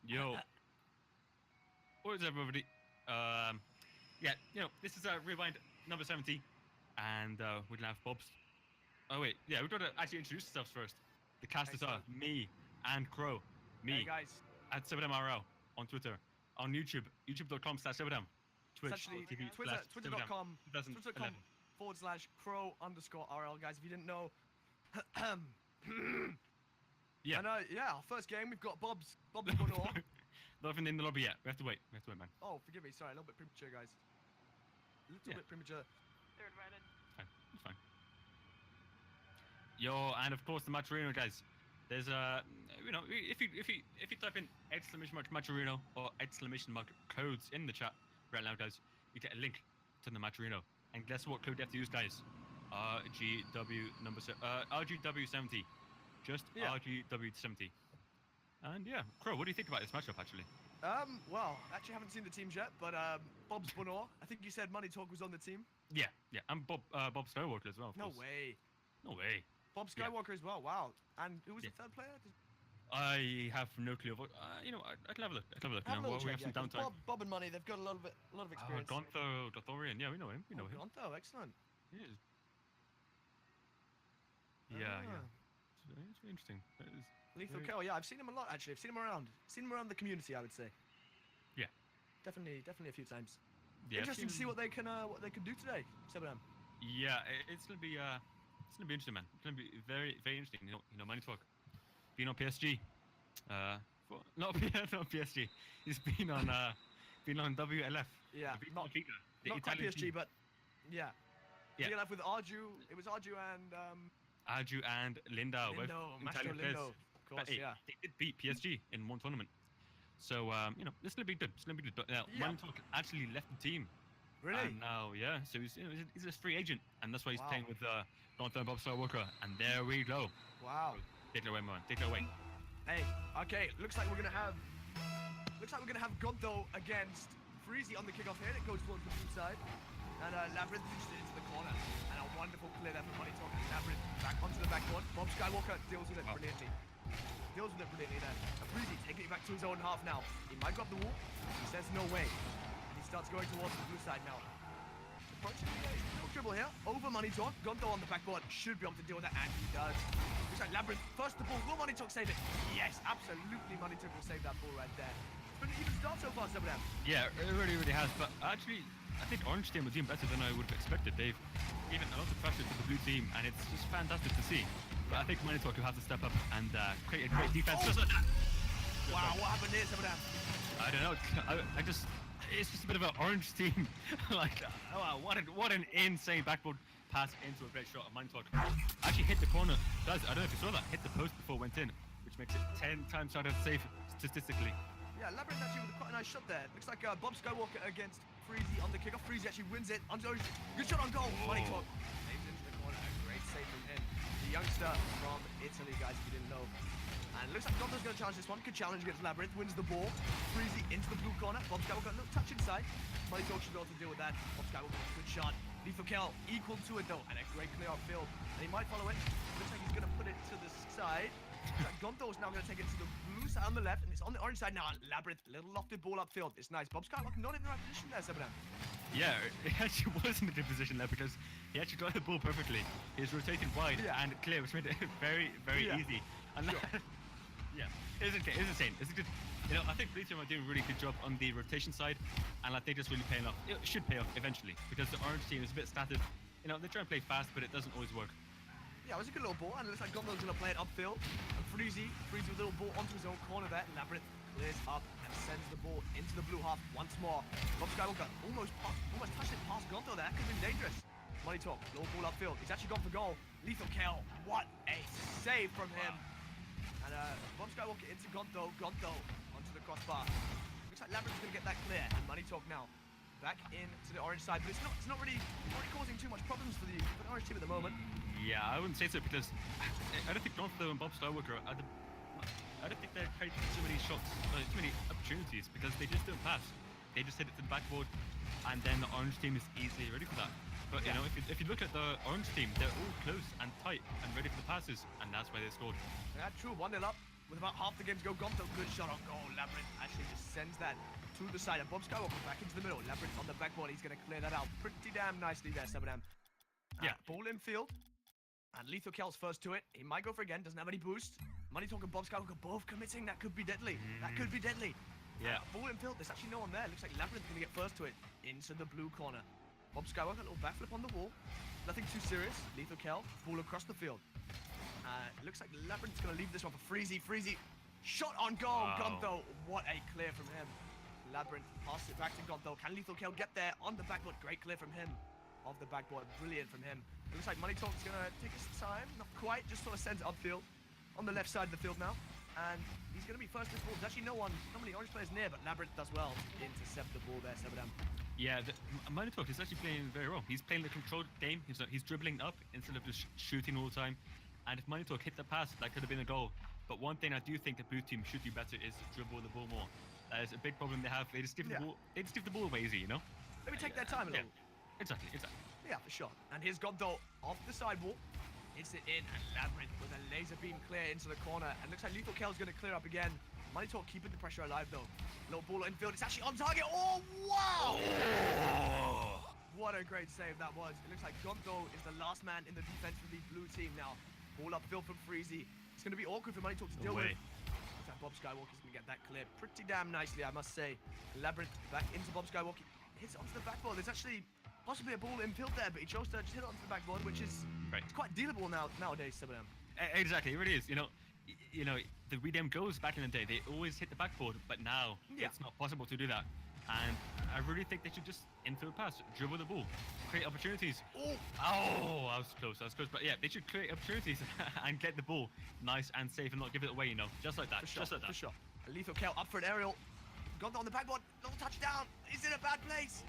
Yo, what is up, everybody? Yeah, this is Rewind number 70, and we're gonna have Bob's. Oh wait, yeah, we've got to actually introduce ourselves first. The casters are me and Crow. Me, hey guys, at 7MRL on Twitter, on YouTube, youtube.com/7M, Twitch, TV, Twitter.com/Crow_RL, guys. If you didn't know, yeah, and yeah, our first game we've got Bob's Bonor. Nothing in the lobby yet. We have to wait. Man. Oh, forgive me. Sorry, a little bit premature, guys. A little bit premature. Third Reddit. It's fine. Yo, and of course the Matcherino, guys. There's if you type in !Matcherino or !codes in the chat right now, guys, you get a link to the Matcherino. And guess what code you have to use, guys? RGW70. Just RGW70. And yeah, Crow, what do you think about this matchup, actually? Well, actually haven't seen the teams yet, but Bob's Bonor. I think you said Money Talk was on the team. Yeah, and Bob Skywalker as well. Of course. No way. Bob Skywalker as well. Wow. And who was the third player? I have no clue. I can have a look. We have some downtime. Bob and Money, they've got a lot of experience. Gonthorian, yeah, we know him. Gontho, excellent. He is. Yeah. It's very interesting. Lethal Kill, yeah, I've seen him a lot actually. I've seen him around the community, I would say. Yeah. Definitely a few times. Yeah, interesting to see what they can do today. 7M. Yeah, it's gonna be interesting, man. It's gonna be very, very interesting. You know, Money Talk, being on PSG, not PSG. He's been on WLF. Yeah, not quite PSG, but yeah. WLF with Arju. It was Arju and Arju and Lindau. Master Lindau. Of course, They did beat PSG in one tournament. So this is gonna be good. Money Talk actually left the team. Really? And now, yeah. So he's a free agent, and that's why he's playing with Gonthor and Bob Skywalker. And there we go. Wow. Take it away, man. Take it away. Hey, okay. Looks like we're gonna have Gonthor against Freezy on the kickoff here. It goes towards the blue side, and Labyrinth pushes it into the corner, and a wonderful clear there for Money Talk. And Labyrinth back onto the backboard. Bob Skywalker deals with it brilliantly. There. And Freezy taking it back to his own half now. He might go up the wall. He says no way. And he starts going towards the blue side now. Approaching the little dribble here. Over Money Talk. Gonthor on the backboard. Should be able to deal with that, and he does. Looks like Labyrinth first the ball. Will Money Talk save it? Yes, absolutely. Money Talk will save that ball right there. It's been an even start so far, 7M. Yeah, it really has. But actually, I think Orange team was doing better than I would have expected. They've given a lot of pressure to the blue team, and it's just fantastic to see. But I think Money Talk will have to step up and create a great defense. Just like that. Wow, what happened there, 7M? I don't know. It's just a bit of an Orange team. What an insane backboard pass into a great shot of Money Talk. Actually hit the corner. Guys, I don't know if you saw that. Hit the post before it went in, which makes it 10 times harder to save statistically. Yeah, Labyrinth actually with quite a nice shot there. Looks like Bob Skywalker against Freezy on the kickoff. Freezy actually wins it. Good shot on goal. Money Talk saves into the corner. A great save from him. The youngster from Italy, guys, if you didn't know. And it looks like Gonthor's going to challenge this one. Good challenge against Labyrinth. Wins the ball. Freezy into the blue corner. Bob Skywalker, a little touch inside. Money Talk should be able to deal with that. Bob Skywalker, good shot. Lethal Kill, equal to it though. And a great clear upfield. And he might follow it. Looks like he's going to put it to the side. Gonthor's now going to take it to the blue side on the left. And it's on the orange side now. Labyrinth, little lofted ball upfield. It's nice. Bob Skywalker not in the right position there, 7M. Yeah, he actually was in a good position there because he actually got the ball perfectly. He was rotated wide and clear, which made it very, very easy. And it's insane. It's good. I think Blue Team are doing a really good job on the rotation side, and I think it's really paying off. It should pay off eventually because the Orange team is a bit static. They try and play fast, but it doesn't always work. Yeah, it was a good little ball, and it looks like Gonthor's going to play it upfield. And Freezy with a little ball onto his own corner there. Labyrinth clears up and sends the ball into the blue half once more. Bob Skywalker almost touched it past Gonthor there. Could have been dangerous. Money Talk, little ball upfield. He's actually gone for goal. Lethal Kill. What a save from him. And Bob Skywalker into Gonthor onto the crossbar. Looks like Labyrinth's going to get that clear. And Money Talk now back into the orange side, but it's not really causing too much problems for the orange team at the moment. Yeah, I wouldn't say so because I don't think Gonthor and Bob Skywalker are I don't think they're creating too many shots, too many opportunities because they just don't pass. They just hit it to the backboard, and then the orange team is easily ready for that. But you know, if you look at the orange team, they're all close and tight and ready for the passes, and that's why they scored. Yeah, true. 1-0 up with about half the game to go. Gonto, good shot on goal. Labyrinth actually just sends that to the side. And Bob Skywalker back into the middle. Labyrinth on the backboard. He's going to clear that out pretty damn nicely there, Sebadam. Yeah. Ball in field. And Lethal Kel's first to it. He might go for again. Doesn't have any boost. Money Talk and Bob Skywalker both committing. That could be deadly. That could be deadly. Yeah. Ball in field. There's actually no one there. Looks like Labyrinth going to get first to it. Into the blue corner. Bob Skywalker, a little backflip on the wall. Nothing too serious. Lethal Kel, ball across the field. Looks like Labyrinth's going to leave this one for Freezy. Freezy, shot on goal. Wow. Gonto, what a clear from him. Labyrinth passes it back to Gonto. Can Lethal Kel get there on the backboard? Great clear from him. Of the backboard, brilliant from him. It looks like Money Talk's going to take his time. Not quite, just sort of sends it upfield. On the left side of the field now. And he's going to be first this ball. There's actually no many orange players near, but Labyrinth does well to intercept the ball there, Sebadam. Yeah, Money Talk is actually playing very well. He's playing the controlled game. He's dribbling up instead of just shooting all the time. And if Money Talk hit the pass, that could have been a goal. But one thing I do think the blue team should do better is dribble the ball more. That is a big problem they have. They just give the ball. They just give the ball away easy, you know. Maybe take their time a little. Exactly. Yeah, for sure. And here's Gonto off the sidewalk. Hits it in, and Labyrinth with a laser beam clear into the corner. And looks like Lethal Kel's going to clear up again. Money Talk keeping the pressure alive though. Little ball infield. It's actually on target. Oh, wow! Oh. What a great save that was. It looks like Gonto is the last man in the defense for the blue team now. Ball upfield from Freezy. It's going to be awkward for Money Talk to deal with. Looks like Bob Skywalker's going to get that clear pretty damn nicely, I must say. Labyrinth back into Bob Skywalker. Hits it onto the backboard. There's actually possibly a ball infield there, but he chose to just hit it onto the backboard, which is it's quite dealable nowadays, Sebadam. Exactly, it really is. You know, the WDM goals back in the day, they always hit the backboard, but now it's not possible to do that. And I really think they should just infield pass, dribble the ball, create opportunities. Oh, I was close. But yeah, they should create opportunities and get the ball nice and safe and not give it away, you know, just like that. For sure. Lethal Kel up for an aerial. Got on the backboard, little touchdown. He's in a bad place.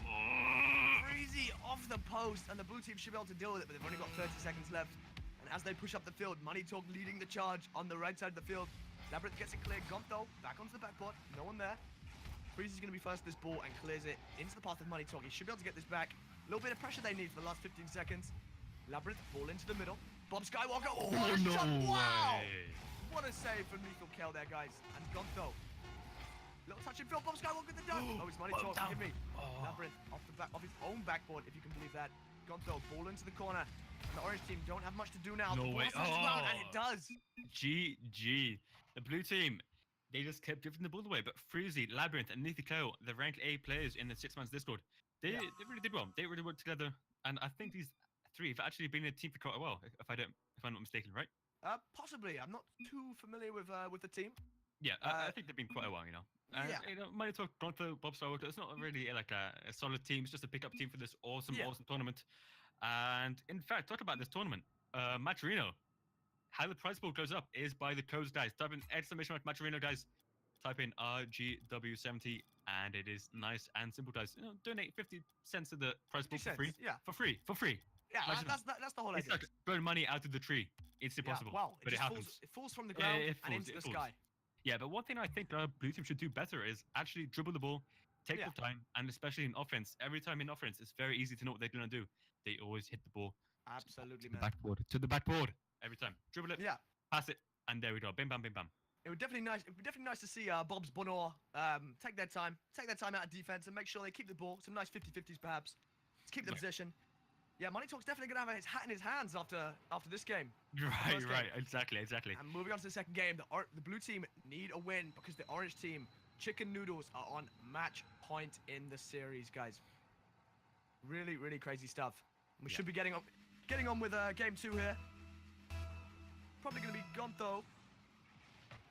Freezy off the post, and the blue team should be able to deal with it, but they've only got 30 seconds left. And as they push up the field, Money Talk leading the charge on the right side of the field. Labyrinth gets it clear. Gonto back onto the backboard. No one there. Freezy's going to be first to this ball and clears it into the path of Money Talk. He should be able to get this back. A little bit of pressure they need for the last 15 seconds. Labyrinth, ball into the middle. Bob Skywalker. Oh, what a shot. Wow! What a save from Lethal Kel there, guys. And Gonto. Little touch and field. Bob Skywalker the dunk. Oh, it's Money Talk. Forgive me. Labyrinth off his own backboard, if you can believe that. Gonto, ball into the corner. And the orange team don't have much to do now. No way. And it does. GG. The blue team, they just kept giving the ball away. But Freezy, Labyrinth, and Lethal Kel, the ranked A players in the 6-man's Discord, they really did well. They really worked together. And I think these three have actually been a team for quite a while, if I'm not mistaken, right? Possibly. I'm not too familiar with the team. Yeah, I think they've been quite a while, you know. You know, Money Talk, Gonto, Bob Skywalker, it's not really like a solid team. It's just a pickup team for this awesome tournament. And in fact, talk about this tournament. Maturino, how the prize pool goes up is by the codes, guys. Type in !mark Maturino, guys. Type in RGW70, and it is nice and simple, guys. You know, donate 50 cents to the prize pool for free. Yeah. For free. Yeah, that's the whole idea. It's like throwing money out of the tree. It's impossible. Wow, but it happens. It falls from the ground and into the sky. Yeah, but one thing I think blue team should do better is actually dribble the ball, take the time, and especially in offense. Every time in offense, it's very easy to know what they're going to do. They always hit the ball. Absolutely, to the backboard. Every time. Dribble it, pass it, and there we go. Bim, bam, bim, bam. It would definitely nice to see Bob's Bonor take their time out of defense and make sure they keep the ball. Some nice 50-50s perhaps. To keep the position. Yeah, Money Talk's definitely going to have his hat in his hands after this game. Right. Exactly. And moving on to the second game, the blue team need a win because the orange team, Chicken Noodles, are on match point in the series, guys. Really, really crazy stuff. We should be getting on with game 2 here. Probably going to be Gonto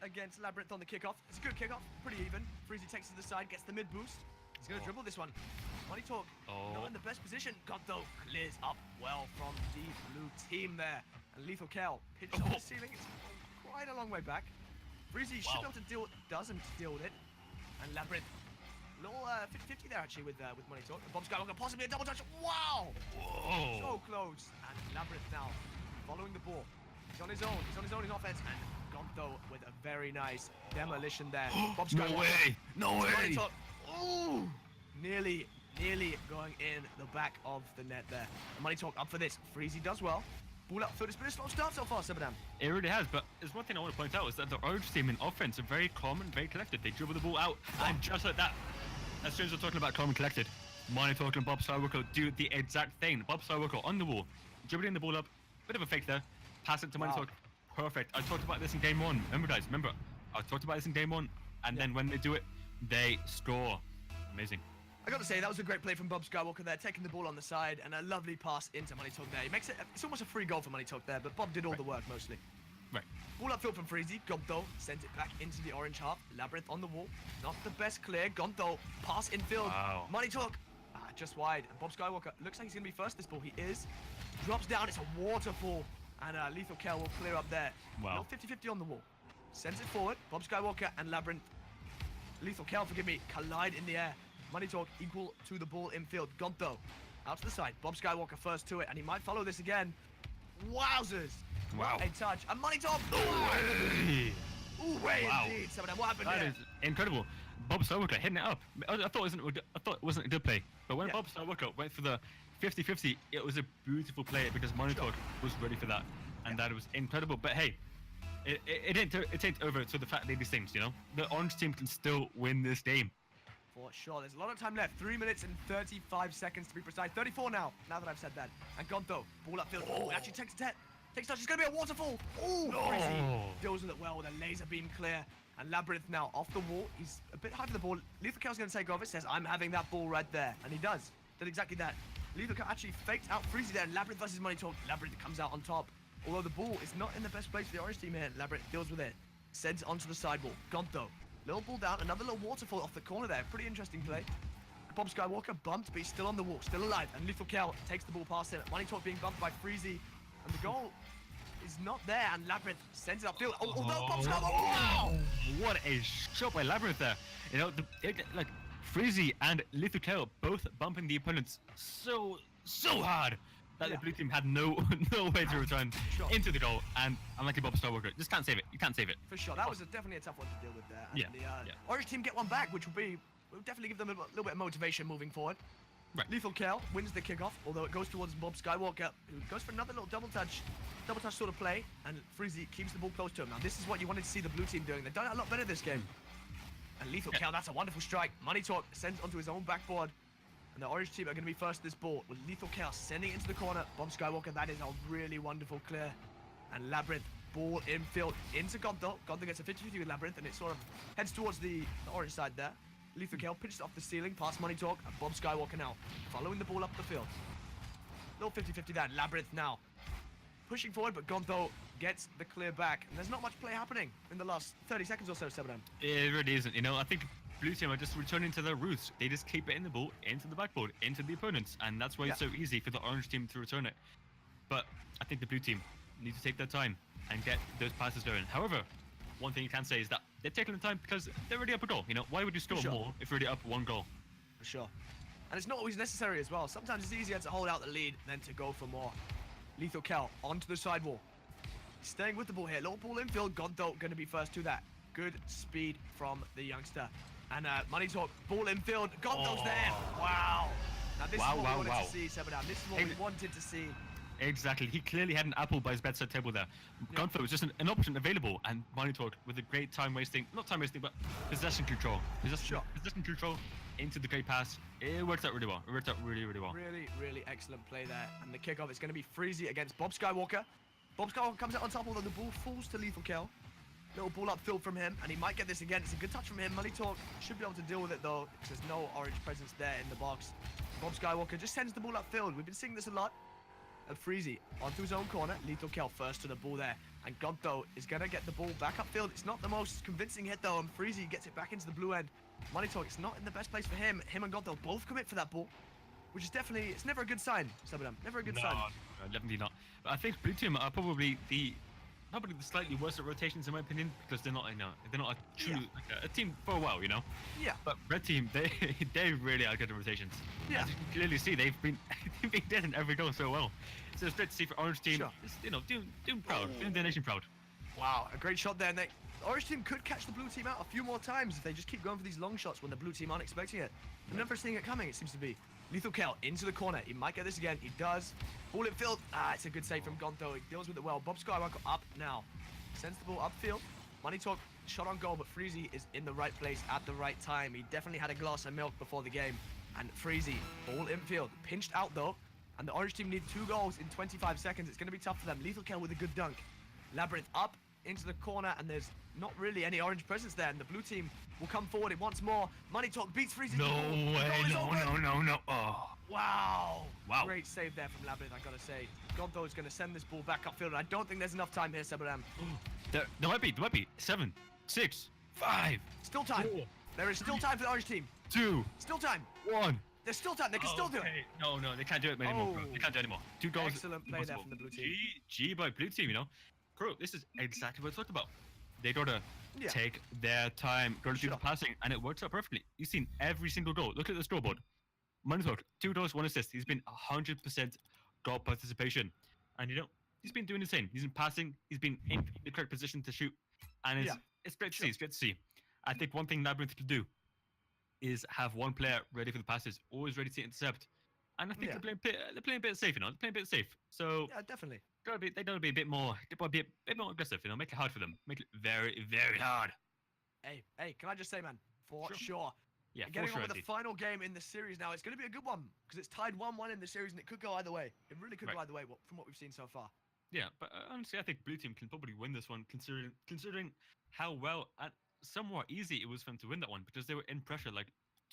against Labyrinth on the kickoff. It's a good kickoff, pretty even. Freezy takes it to the side, gets the mid boost. He's going to dribble this one. Money Talk, not in the best position. Gonto clears up well from the blue team there. And Lethal Kel, pitch on the ceiling. It's quite a long way back. Freezy should be able to deal, doesn't deal with it. And Labyrinth, little 50-50 there actually with Money Talk. Bob Skywalker, possibly a double touch. Wow! Whoa. So close. And Labyrinth now following the ball. He's on his own in offense. And Gonto with a very nice demolition there. Bob Skywalker. No way! Ooh! Nearly nearly going in the back of the net there. And Money Talk up for this. Freezy does well. Ball up field. It's been a slow start so far, Sebadam. It really has, but there's one thing I want to point out is that the Orange team in offense are very calm and very collected. They dribble the ball out, and just like that, as soon as we're talking about calm and collected, Money Talk and Bob Skywalker do the exact thing. Bob Skywalker on the wall, dribbling the ball up, bit of a fake there, pass it to Money Talk. Perfect. I talked about this in game 1. Remember, guys? Remember, I talked about this in game 1, and then when they do it, they score. Amazing. I got to say, that was a great play from Bob Skywalker there, taking the ball on the side, and a lovely pass into Money Talk there. He makes it, it's almost a free goal for Money Talk there, but Bob did all the work mostly. Right. Ball upfield from Freezy. Gonto sends it back into the orange half. Labyrinth on the wall. Not the best clear. Gonto pass infield. Wow. Money Talk. Just wide. And Bob Skywalker looks like he's going to be first this ball. He is. Drops down. It's a waterfall. And Lethal Kel will clear up there. Wow. 50-50 on the wall. Sends it forward. Bob Skywalker and Labyrinth. Lethal Kel, forgive me, collide in the air. Money Talk equal to the ball infield. Gonto out to the side. Bob Skywalker first to it, and he might follow this again. Wowzers! Wow. What a touch. And Money Talk. Ooh, way indeed. Some of them. What happened That there? is incredible. Bob Skywalker hitting it up. I thought it wasn't a good play, but when Bob Skywalker went for the 50-50, it was a beautiful play because Money Talk was ready for that, and that was incredible. But hey, it ain't over to the fat lady things, you know. The orange team can still win this game. For sure. There's a lot of time left. 3 minutes and 35 seconds to be precise. 34 now that I've said that. And Gonto, ball upfield. Oh, actually takes a touch. It's going to be a waterfall. Ooh, Freezy deals with it well with a laser beam clear. And Labyrinth now off the wall. He's a bit high for the ball. Lethal Kel's going to take over. Says, I'm having that ball right there. And he does. Did exactly that. Lethal Kel actually faked out Freezy there. And Labyrinth versus Money Talk. Labyrinth comes out on top. Although the ball is not in the best place for the orange team here. Labyrinth deals with it. Sends it onto the sidewall. Gonto. Little ball down. Another little waterfall off the corner there. Pretty interesting play. Bob Skywalker bumped, but he's still on the wall. Still alive. And Lethal Kel takes the ball past him. Money Talk being bumped by Freezy. And the goal is not there, and Labyrinth sends it upfield. Although Bob Skywalker, wow! What a shot by Labyrinth there. You know, like Freezy and Lethal Kel both bumping the opponents so hard that the blue team had no way to return into the goal. And unlucky Bob Skywalker just can't save it. You can't save it. For sure, that was definitely a tough one to deal with there. And the orange team get one back, which will definitely give them a little bit of motivation moving forward. Right. Lethal Kel wins the kickoff, although it goes towards Bob Skywalker, who goes for another little double touch sort of play, and Freezy keeps the ball close to him. Now this is what you wanted to see the blue team doing. They've done it a lot better this game. And Lethal Kel, that's a wonderful strike. Money Talk sends onto his own backboard, and the orange team are going to be first this ball with Lethal Kel sending it into the corner. Bob Skywalker, that is a really wonderful clear. And Labyrinth, ball infield into Gonto. Gonto gets a 50-50 with Labyrinth, and it sort of heads towards the orange side there. Lethal Kel pitches it off the ceiling, past Money Talk, and Bob Skywalker now following the ball up the field. Little 50-50 there. Labyrinth now pushing forward, but Gonto gets the clear back. And there's not much play happening in the last 30 seconds or so, Sebadam. It really isn't. You know, I think blue team are just returning to their roots. They just keep getting the ball into the backboard, into the opponents, and that's why it's so easy for the orange team to return it. But I think the blue team need to take their time and get those passes going. However, one thing you can say is that they're taking the time because they're already up a goal. You know, why would you score more if you're already up one goal? For sure. And it's not always necessary as well. Sometimes it's easier to hold out the lead than to go for more. Lethal Kel onto the sidewall. Staying with the ball here. Little ball infield. Gonto going to be first to that. Good speed from the youngster. And Money Talk, ball infield. Gonto's there. Wow. Now this is what we wanted to see, Sebadam. This is what we wanted to see. Exactly. He clearly had an apple by his bedside table there. Gonto was just an option available, and Money Talk with a great not time wasting, but possession control. Possession control into the great pass. It worked out really well. It worked out really well. Really excellent play there. And the kickoff is going to be Freezy against Bob Skywalker. Bob Skywalker comes out on top, although the ball falls to Lethal Kel. Little ball upfield from him, and he might get this again. It's a good touch from him. Money Talk should be able to deal with it, though, because there's no orange presence there in the box. Bob Skywalker just sends the ball upfield. We've been seeing this a lot. And Freezy onto his own corner. Lethal Kel first to the ball there. And Gonto is going to get the ball back upfield. It's not the most convincing hit, though, and Freezy gets it back into the blue end. Money Talk, it's not in the best place for him. Him and Gonto both commit for that ball, which is definitely, it's never a good sign, Sebadam. Never a good sign. No, definitely not. But I think blue team are probably the slightly worse at rotations in my opinion, because they're not a true a team for a while, you know. Yeah. But red team, they really are good at rotations. Yeah. As you can clearly see, they've been getting every goal so well. So it's great to see for orange team, just, you know, doing proud, doing the nation proud. Wow, a great shot there. And the orange team could catch the blue team out a few more times if they just keep going for these long shots when the blue team aren't expecting it. I'm never seeing it coming, it seems to be. Lethal Kale into the corner. He might get this again. He does. Ball in field. It's a good save from Gonto. He deals with it well. Bob Skywalker up now. Sends the ball upfield. Money Talk shot on goal, but Freezy is in the right place at the right time. He definitely had a glass of milk before the game. And Freezy, ball infield. Pinched out though. And the orange team need 2 goals in 25 seconds. It's going to be tough for them. Lethal Kale with a good dunk. Labyrinth up into the corner, and there's not really any orange presence there. And the blue team will come forward once more. Money Talk beats Freezy. No way, no. Oh. Wow. Wow. Great save there from Labyrinth, I gotta say. Gonto is gonna send this ball back upfield, and I don't think there's enough time here, Sebaram. There might be. 7, 6, 5. Still time. 4, There is still time for the orange team. 2, Still time. 1. There's still time. They can still do it. No, they can't do it anymore, bro. They can't do it anymore. 2 goals. Excellent play there impossible. from the blue team. G by blue team, you know. Bro, this is exactly what I talked about. They gotta take their time, gotta do the passing, and it works out perfectly. You've seen every single goal. Look at the scoreboard. Money Talk, 2 goals, 1 assist. He's been 100% goal participation. And you know, he's been doing the same. He's been passing, he's been in the correct position to shoot. And it's great to see. It's great to see. I think one thing Labyrinth can do is have one player ready for the passes, always ready to intercept. And I think they're playing a bit safe, you know. They're playing a bit safe. So yeah, definitely. They gotta be a bit more aggressive, you know. Make it hard for them. Make it very, very hard. Hey, can I just say, man, for sure. Yeah, getting for sure. on with the final game in the series now. It's going to be a good one because it's tied 1-1 in the series, and it could go either way. It really could go either way from what we've seen so far. Yeah, but honestly, I think blue team can probably win this one, considering how well and somewhat easy it was for them to win that one, because they were in pressure like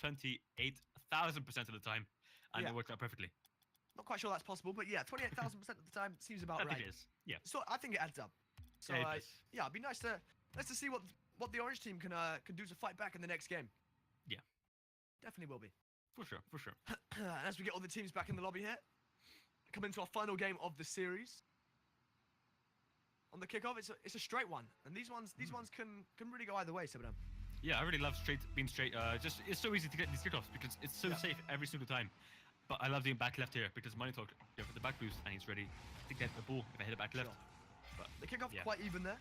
28,000% of the time, and it worked out perfectly. Not quite sure that's possible, but yeah, 28,000% of the time seems about right. I think it is. Yeah. So I think it adds up. So it'd be nice to see what the orange team can do to fight back in the next game. Yeah. Definitely will be. For sure. And as we get all the teams back in the lobby here, come into our final game of the series. On the kickoff, it's a straight one, and these ones can really go either way. Some of them. Yeah, I really love being straight. Just it's so easy to get these kickoffs because it's so safe every single time. But I love doing back left here because Money Talk goes for the back boost and he's ready to get the ball if I hit it back left. But the kickoff quite even there.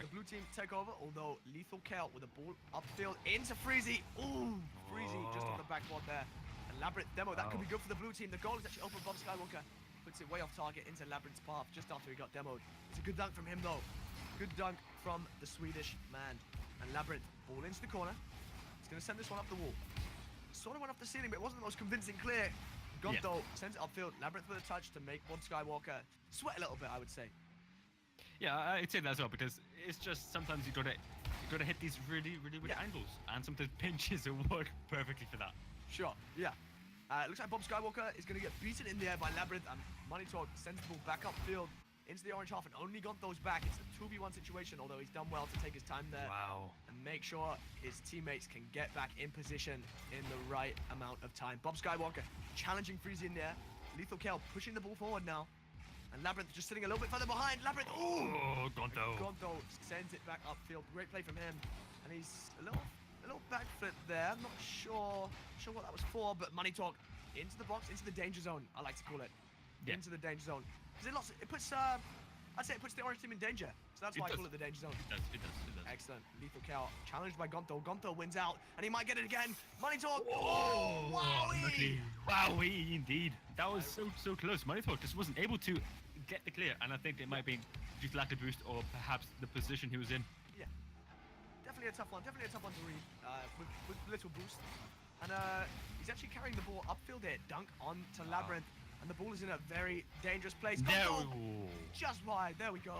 The blue team take over, although Lethal Kale with a ball upfield into Freezy. Ooh, Freezy just on the backboard there. And Labyrinth demo, that could be good for the blue team. The goal is actually open. Bob Skywalker puts it way off target into Labyrinth's path just after he got demoed. It's a good dunk from him though. Good dunk from the Swedish man. And Labyrinth, ball into the corner. He's going to send this one up the wall. Sort of went off the ceiling, but it wasn't the most convincing clear. Gonto sends it upfield. Labyrinth with a touch to make Bob Skywalker sweat a little bit, I would say. Yeah, I'd say that as well because it's just sometimes you gotta hit these really weird angles, and sometimes pinches will work perfectly for that. Sure, yeah. Looks like Bob Skywalker is gonna get beaten in the air by Labyrinth, and Money Talk sends the ball back upfield into the orange half, and only Gonto's back. It's a 2v1 situation, although he's done well to take his time there. Wow. And make sure his teammates can get back in position in the right amount of time. Bob Skywalker challenging Freezy in there. Lethal Kale pushing the ball forward now. And Labyrinth just sitting a little bit further behind. Labyrinth, oh, Gonto. Gonto sends it back upfield. Great play from him. And he's a little backflip there. I'm not sure what that was for, but Money Talk into the box, into the danger zone, I like to call it. Yeah. Into the danger zone. Because it puts I'd say it puts the orange team in danger. So that's why I call it the danger zone. It does. Excellent. Lethal Kale challenged by Gonto. Gonto wins out, and he might get it again. Money Talk. Oh, wowie! Wowie, indeed. That was so close. Money Talk just wasn't able to get the clear, and I think it might be due to lack of boost or perhaps the position he was in. Yeah. Definitely a tough one. Definitely a tough one to read with little boost. And he's actually carrying the ball upfield here. Dunk on to Labyrinth. And the ball is in a very dangerous place. Gonto, just wide. There we go.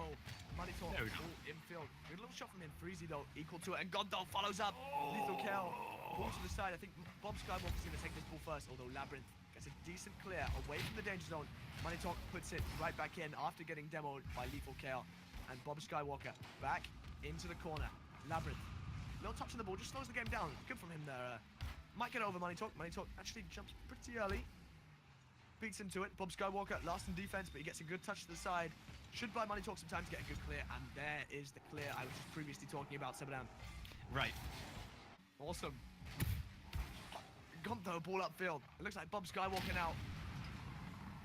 Money Talk. Ball infield. Good little shot from him. Freezy though, equal to it. And Gonto follows up. Lethal Kale. Ball to the side. I think Bob Skywalker's going to take this ball first, although Labyrinth gets a decent clear away from the danger zone. Money Talk puts it right back in after getting demoed by Lethal Kale. And Bob Skywalker back into the corner. Labyrinth. Little touch on the ball. Just slows the game down. Good from him there. Might get over Money Talk. Money Talk actually jumps pretty early. Beats into it. Bob Skywalker last in defense, but he gets a good touch to the side. Should buy Money Talk some time to get a good clear, and there is the clear I was just previously talking about, Sebadan. Right. Awesome. Gonto ball upfield. It looks like Bob Skywalker now.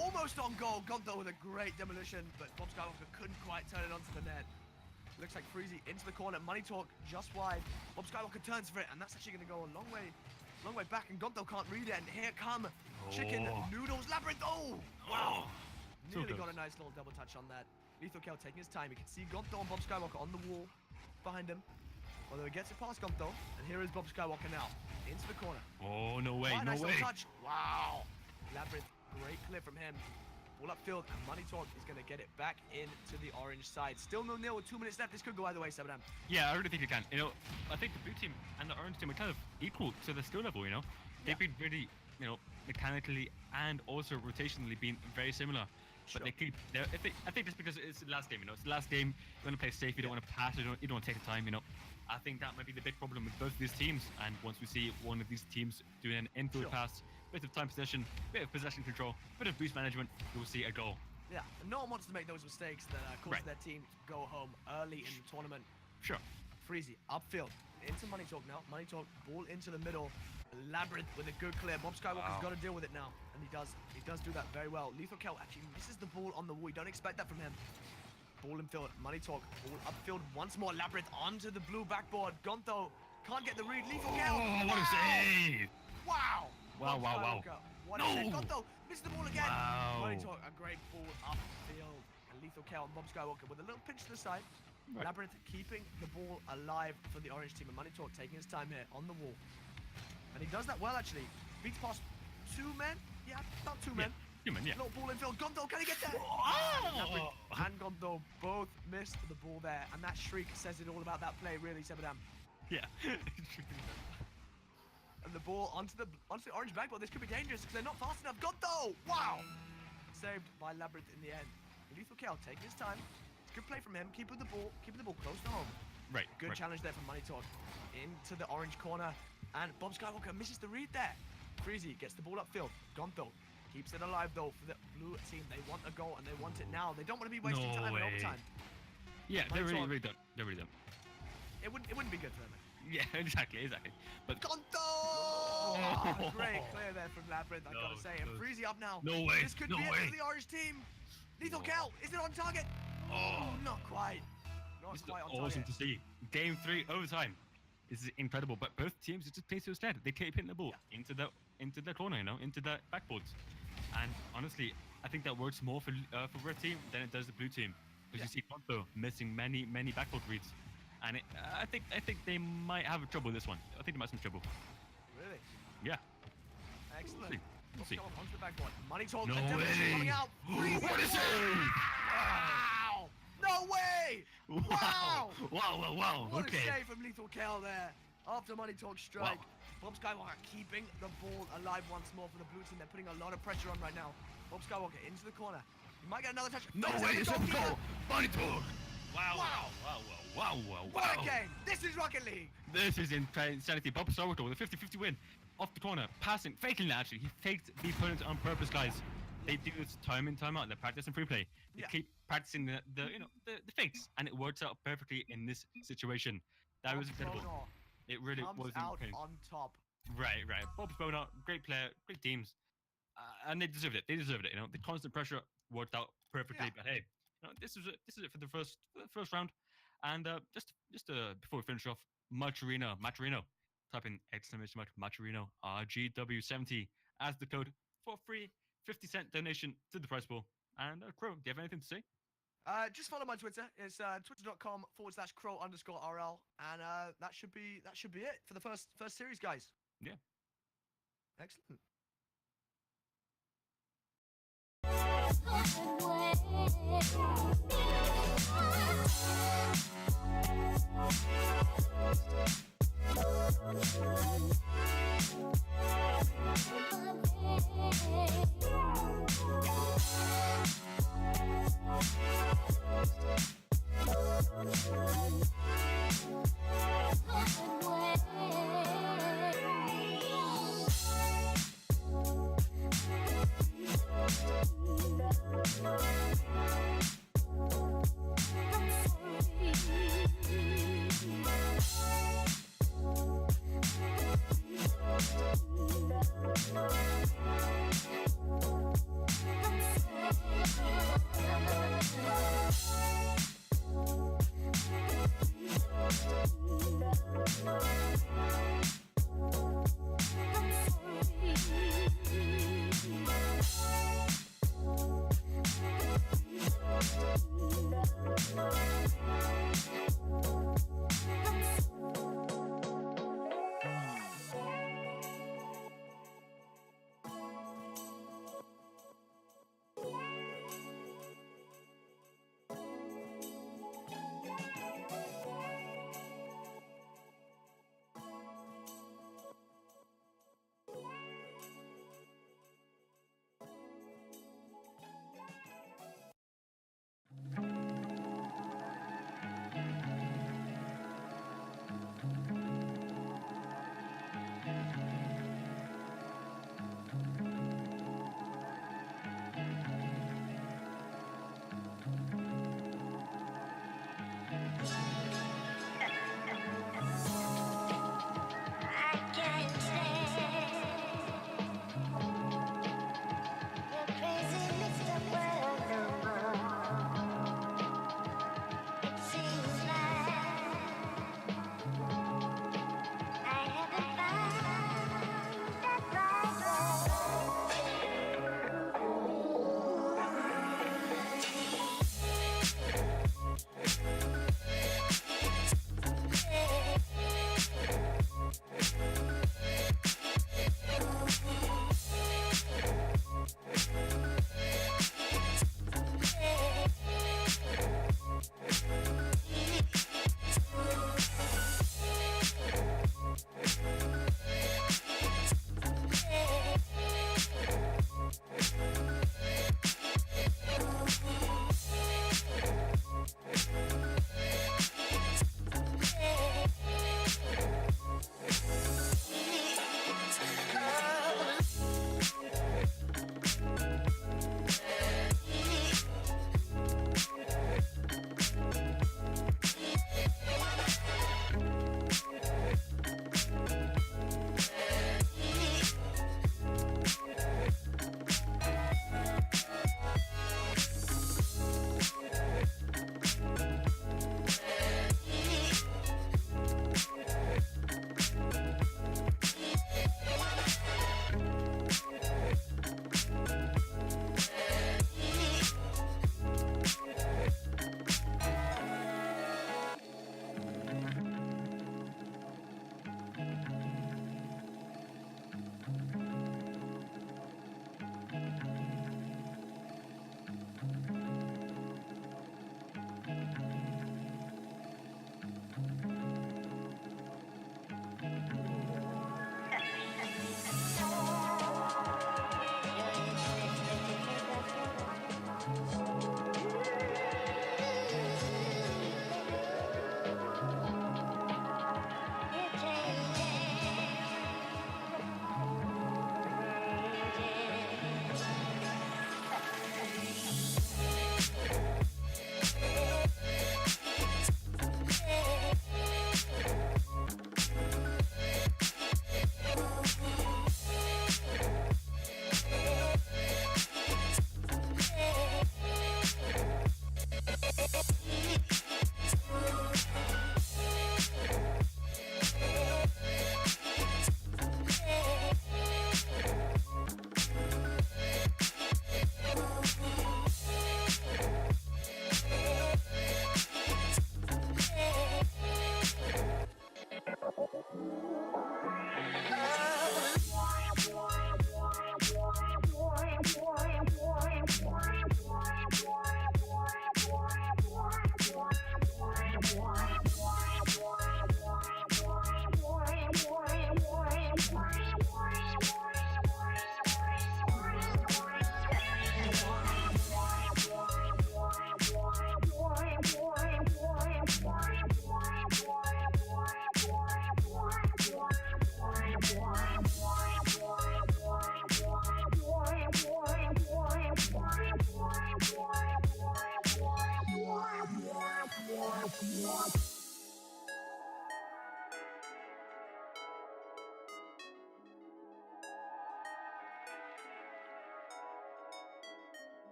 Almost on goal. Gonto with a great demolition, but Bob Skywalker couldn't quite turn it onto the net. Looks like Freezy into the corner. Money Talk just wide. Bob Skywalker turns for it, and that's actually going to go a long way Long way back, and Gonto can't read it, and here come Chicken Noodles Labyrinth. Oh, wow. Nearly got a nice little double touch on that. Lethal Kel taking his time. You can see Gonto and Bob Skywalker on the wall behind him. Although he gets it past Gonto, and here is Bob Skywalker now. Into the corner. Oh, no way, Quite a no nice way. little touch. Wow. Labyrinth, great clip from him. Ball upfield, and Money Talk is going to get it back into the orange side. Still 0-0 with 2 minutes left. This could go either way, Sabadam. Yeah, I really think it can. You know, I think the blue team and the orange team are kind of equal to the skill level, you know? They've been really, you know, mechanically and also rotationally been very similar. But they keep, I think just because it's the last game, you know, it's the last game, you want to play safe, you don't want to pass, you don't want to take the time, you know. I think that might be the big problem with both these teams, and once we see one of these teams doing an infield pass, bit of time possession, bit of possession control, bit of boost management, you'll see a goal. Yeah, and no one wants to make those mistakes that cause their team to go home early in the tournament. Sure. Freezy, upfield, into Money Talk now. Money Talk, ball into the middle. Labyrinth with a good clear. Bob Skywalker's got to deal with it now, and he does. He does do that very well. Lethal Kel actually misses the ball on the wall. You don't expect that from him. Ball infield, Money Talk, ball upfield once more. Labyrinth onto the blue backboard. Gonto can't get the read. Lethal Kel. Oh, what a save! Wow! Wow, wow, wow. What a save. Gonto misses the ball again. Wow. Money Talk, a great ball upfield. And Lethal Kel and Bob Skywalker with a little pinch to the side. Right. Labyrinth keeping the ball alive for the orange team. And Money Talk taking his time here on the wall. And he does that well, actually. Beats past 2 men. Yeah, about 2 men. 2 men, yeah. Little ball infield. Gonto, can he get there? Oh! And Gonto both missed the ball there. And that shriek says it all about that play, really, Sebadam. Yeah. And the ball onto the orange backboard. This could be dangerous because they're not fast enough. Gonto! Wow! Saved by Labyrinth in the end. Lethal Kel taking his time. It's a good play from him. Keeping the ball close to home. Right. Good challenge there from Money Talk. Into the orange corner. And Bob Skywalker misses the read there. Freezy gets the ball upfield. Gonto keeps it alive though for the blue team. They want a goal and they want it now. They don't want to be wasting time in overtime. Yeah, they really don't. They really don't. It wouldn't be good for them. Yeah, exactly. But Gonto! Oh, great clear there from Labyrinth, I gotta say. And Freezy up now. No way. This could be it for the orange team. Lethal Kel, is it on target? Oh, not quite. Not quite on target. Awesome to see. Game 3 overtime. This is incredible, but both teams just play so steady. They keep hitting the ball into the corner, you know, into the backboards. And honestly, I think that works more for red team than it does the blue team, because you see Gonto missing many backboard reads, and I think they might have trouble with this one. I think they might have some trouble. Really? Yeah. Excellent. We'll see. Onto the backboard. Money Talk. No way. Coming out. What is it? Wow! No way! Wow! Wow. What Okay. a save from Lethal Kel there. After Money Talk strike. Bob Skywalker keeping the ball alive once more for the blue team. They're putting a lot of pressure on right now. Bob Skywalker into the corner. He might get another touch. No way, it's a goal! Money Talk! Wow. What a game! This is Rocket League! This is insanity. Bob Skywalker with a 50-50 win. Off the corner, passing, faking it actually. He faked the opponent on purpose, guys. They do this time in, time out. They practice in free play. They keep practicing the fakes, and it works out perfectly in this situation. That was incredible. It really was out incredible. on top. Right. Bob's Boner, great player, great teams, and they deserved it. You know, the constant pressure worked out perfectly. But hey, you know, this is it for the first round. And just before we finish off, Maturino. Type in exclamation mark Maturino RGW70 as the code for free 50-cent donation to the prize pool. And Crow, do you have anything to say? Just follow my Twitter. It's twitter.com/crow_RL, and that should be it for the first series, guys. Yeah. Excellent.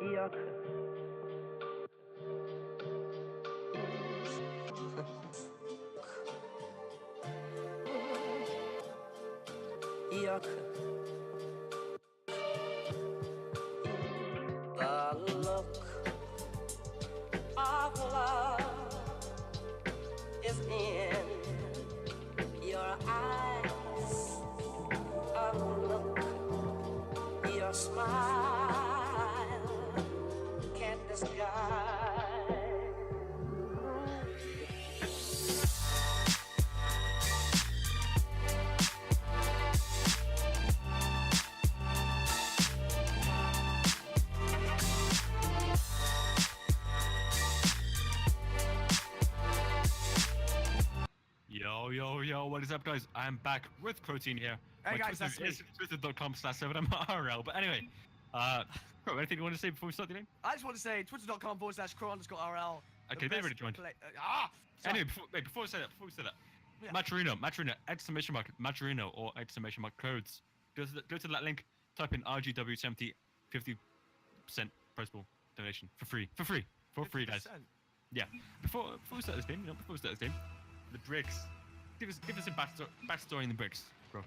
Yuck. Yuck. The look of love is in your eyes. A look, your smile can't disguise. Yo, what is up, guys? I'm back with Protein here. Hey, My guys, that's Twitter is twitter.com/7mrl. But anyway, Bro, anything you want to say before we start the game? I just want to say twitter.com/crow_RL. Okay, they already joined. Sorry. Anyway, before we say that, Yeah. Maturino, exclamation mark, Maturino, or exclamation mark codes. Go to that link, type in RGW70, 50% principal donation for free, guys. 50%. Yeah. Before we start this game, the Bricks. Give us a backstory in the Bricks, bro.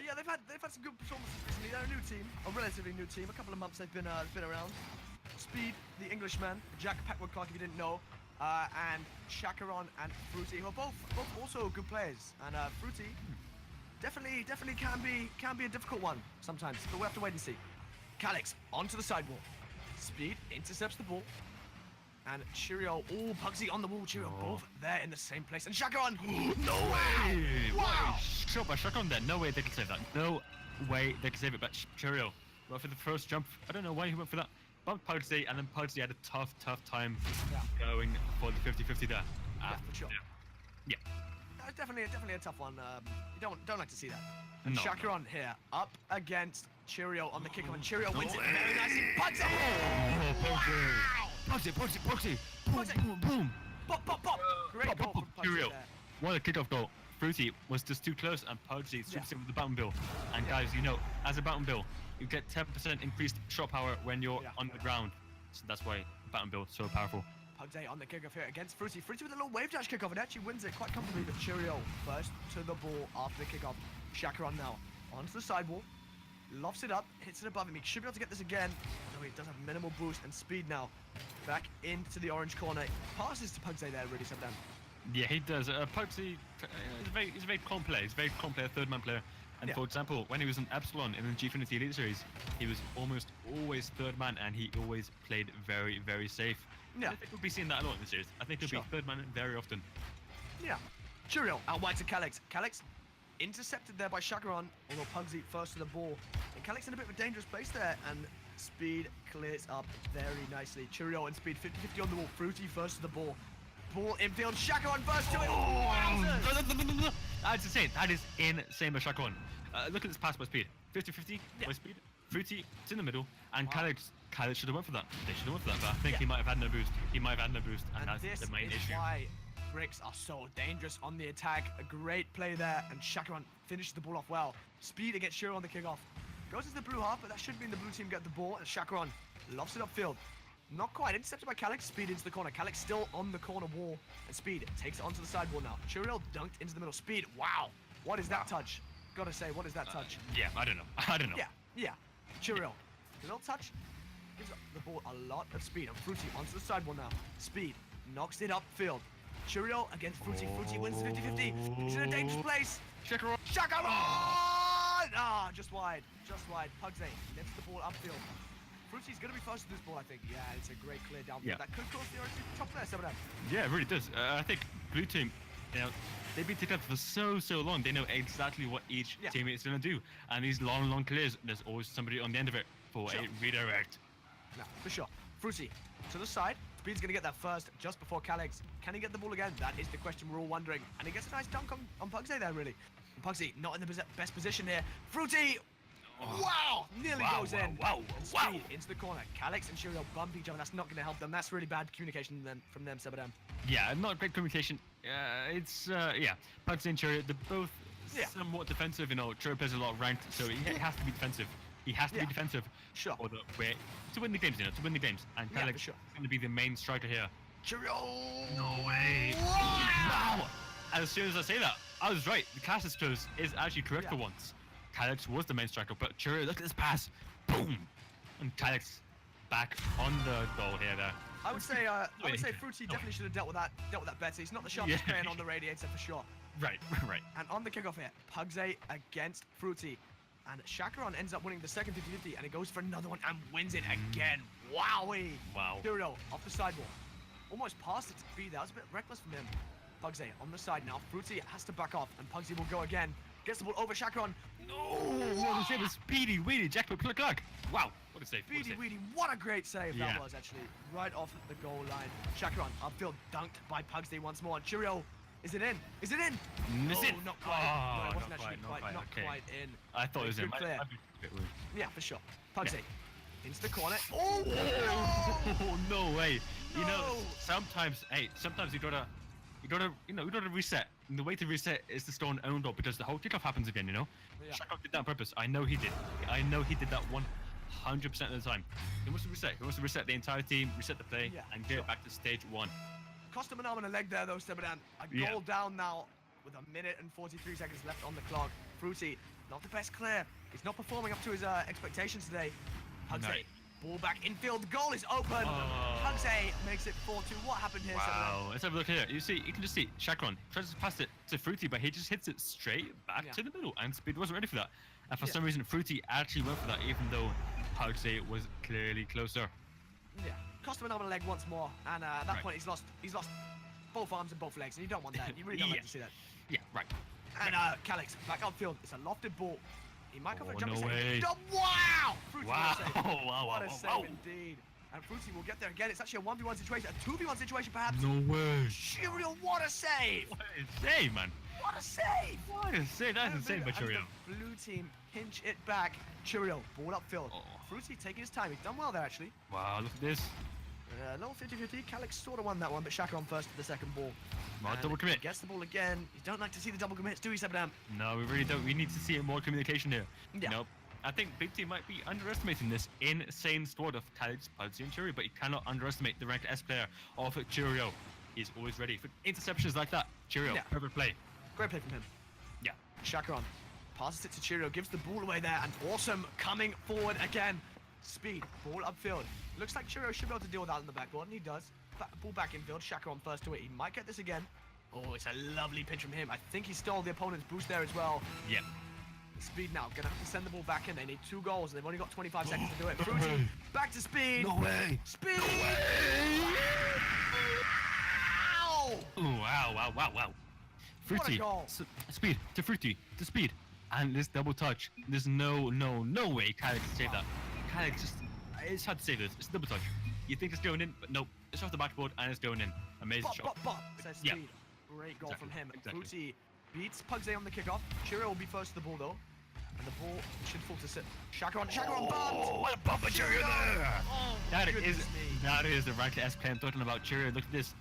Yeah, they've had some good performances recently. They're a new team, a relatively new team. A couple of months they've been around. Speed, the Englishman, Jack Packwood Clark, if you didn't know, and Shakaron and Fruity, who are both also good players. And Fruity definitely can be a difficult one sometimes, but we have to wait and see. Calix onto the sidewalk. Speed intercepts the ball. And Cheerio, Pugsy on the wall, Cheerio, both there in the same place. And Shakaron, no way! Wow! Shot by Shakaron there, no way they can save that. No way they can save it, but Cheerio went for the first jump. I don't know why he went for that. Bumped Pugsy, and then Pugsy had a tough time going for the 50-50 there. Yeah, for sure. Yeah. That's definitely a tough one. You don't like to see that. And No. Shakaron here, up against Cheerio on the kick-off, and Cheerio wins it very nicely. Pugsy! Pugsy! Boom! Pop! Great goal from Pugsy Cheerio. there. What a kickoff goal. Fruity was just too close, and Pugsy sweeps it with the Bounty Bill. And guys, you know, as a Bounty Bill, you get 10% increased shot power when you're on the ground. So that's why Bounty Bill is so powerful. Pugsy on the kickoff here against Fruity. Fruity with a little wave dash kickoff and actually wins it quite comfortably, but Cheerio first to the ball after the kickoff. Shakaron now onto the sidewall. Lofts it up, hits it above him. He should be able to get this again. No, he does have minimal boost and speed now. Back into the orange corner. Passes to Pugsy there, really down. Yeah, he does. Pugsy is a very calm player. He's a very calm player, third-man player. And for example, when he was in Epsilon in the Gfinity Elite Series, he was almost always third man, and he always played very, very safe. Yeah. I think we'll be seeing that a lot in the series. I think he'll be third man very often. Yeah. Cheerio out wide to Calix. Calix intercepted there by Shakaron, although Pugsy first to the ball. And Calix in a bit of a dangerous place there, and Speed clears up very nicely. Cheerio and Speed 50-50 on the ball. Fruity first to the ball. Ball infield. Shaka on first to it. Wowzers! That's insane. That is insane by Shaka One. Look at this pass by Speed. 50-50 by Speed. Fruity, it's in the middle, and Khaled should have went for that. They should have went for that, but I think he might have had no boost. He might have had no boost, and that's this the main is issue. why Bricks are so dangerous on the attack. A great play there, and Shakaran finishes the ball off well. Speed against Shiro on the kickoff. Goes to the blue half, but that should mean the blue team get the ball, and Shakaran lofts it upfield. Not quite. Intercepted by Calix. Speed into the corner. Calix still on the corner wall, and Speed takes it onto the sidewall now. Chiril dunked into the middle. Speed, wow. What is that touch? Gotta say, what is that touch? Yeah, I don't know. I don't know. Yeah. Chiril. A little touch. Gives the ball a lot of speed. And Fruity onto the sidewall now. Speed knocks it upfield. Chiril against Fruity. Fruity wins 50-50. He's in a dangerous place. Shakaron. Shakaron! Ah, just wide. Just wide. Pugsy lifts the ball upfield. Fruity's going to be first to this ball, I think. Yeah, it's a great clear downfield. Yeah. That could cause the orange team to chop there, 7-0. Yeah, it really does. I think blue team, they've been together for so long. They know exactly what each teammate is going to do. And these long clears, there's always somebody on the end of it for a redirect. No, for sure. Fruity to the side. Speed's going to get that first just before Calix. Can he get the ball again? That is the question we're all wondering. And he gets a nice dunk on Pugsy there, really. And Pugsy not in the best position here. Fruity! Wow! Nearly goes in. Wow! Speed into the corner. Calix and Shiro bump each other. That's not going to help them. That's really bad communication from them, Sebadam. Yeah, not great communication. It's Pugsy and Chirrut, they're both somewhat defensive. Chirrut plays a lot of ranked, so he has to be defensive. He has to be defensive. Sure. Or to win the games, to win the games. And Calix is going to be the main striker here. Chiro! No way! Wow! As soon as I say that, I was right. The cast is close is actually correct for once. Calix was the main striker, but Chirrut, look at this pass. Boom! And Calix back on the goal here there. I would say Fruity definitely should have dealt with that better. He's not the sharpest man on the radiator for sure. Right. And on the kickoff here, Pugsy against Fruity. And Shakaron ends up winning the second 50-50, and he goes for another one and wins it again. Wowee! Wow. Chiro off the sidewall. Almost past it to Speed. That was a bit reckless from him. Pugsy on the side now. Fruity has to back off, and Pugsy will go again. Gets the ball over Shakaron. No! What a save! Speedy, weedy, jackpot, click. Wow, what a save! Speedy, weedy, what a great save that was actually. Right off the goal line. Shakaron upfield dunked by Pugsy once more. And Chiro, is it in? Is it in? Is it? Not quite. No, it wasn't not actually quite. not Okay. quite in. I thought it was in. Good clear. Yeah, for sure. Pugsy into the corner. Oh, Oh no way! No. Sometimes you gotta reset. And the way to reset is to store an own goal because the whole kickoff happens again. Yeah. Shaka did that on purpose. I know he did. That 100% of the time. He wants to reset. He wants to reset the entire team, reset the play, and get it back to stage 1. Cost him an arm and a leg there, though, Sebadan. A goal down now with 1 minute and 43 seconds left on the clock. Fruity, not the best clear. He's not performing up to his expectations today. Pugsy, ball back infield. The goal is open. Pugsy makes it 4-2. What happened here, Wow. Let's have a look here. You can just see Shakaron tries to pass it to Fruity, but he just hits it straight back to the middle, and Speed wasn't ready for that. And for some reason, Fruity actually went for that, even though Pugsy was clearly closer. Yeah. Cost him an arm and a leg once more, and at that point he's lost both arms and both legs, and you don't want that. You really don't like to see that. Yeah, right. And Calix back outfield. It's a lofted ball. He might go for a jumping no save. way. Wow! Fruity, Wow. what a save. Wow. What a save indeed. And Fruity will get there again. It's actually a 1v1 situation, a 2v1 situation perhaps. No way. Cheerio, what a save! What a save, man. What a save! What a save. That's insane by Cheerio. The blue team pinch it back. Cheerio, ball upfield. Fruity taking his time. He's done well there, actually. Wow, look at this. Little 50-50. Calix sort of won that one, but Shaka on first to the second ball. Well, double commit. Gets the ball again. You don't like to see the double commits, do we, Sebadam? No, we really don't. We need to see more communication here. Yeah. Nope. I think Big Team might be underestimating this insane squad of Calix, Pugsy, and Cheerio, but you cannot underestimate the ranked S player of Cheerio. He's always ready for interceptions like that. Cheerio, perfect play. Great play from him. Yeah. Shaka on. Passes it to Cheerio, gives the ball away there, and awesome coming forward again. Speed, ball upfield. Looks like Cheerio should be able to deal with that on the backboard, and he does. Ball back infield, Shaka on first to it. He might get this again. Oh, it's a lovely pitch from him. I think he stole the opponent's boost there as well. Yeah. Speed now, gonna have to send the ball back in. They need 2 goals, and they've only got 25 seconds to do it. Fruity, back to Speed. No way. Speed. No way. Wow. Ooh, wow. Fruity. goal. Speed to Fruity to Speed. And this double touch. There's no way Calix can save that. Calix just it's hard to say this. It's a double touch. You think it's going in, but nope. It's off the backboard and it's going in. Amazing Bop, shot. bop, bop, says Yeah. Speed. Great goal Exactly, from him. exactly. Fruity beats Pugsy on the kickoff. Cheerio will be first to the ball though. And the ball should fall to sit. Chakaron bumped! What a bumper Cheerio there! Oh, That is goodness me. that is the right class play I'm talking about. Cheerio, look at this.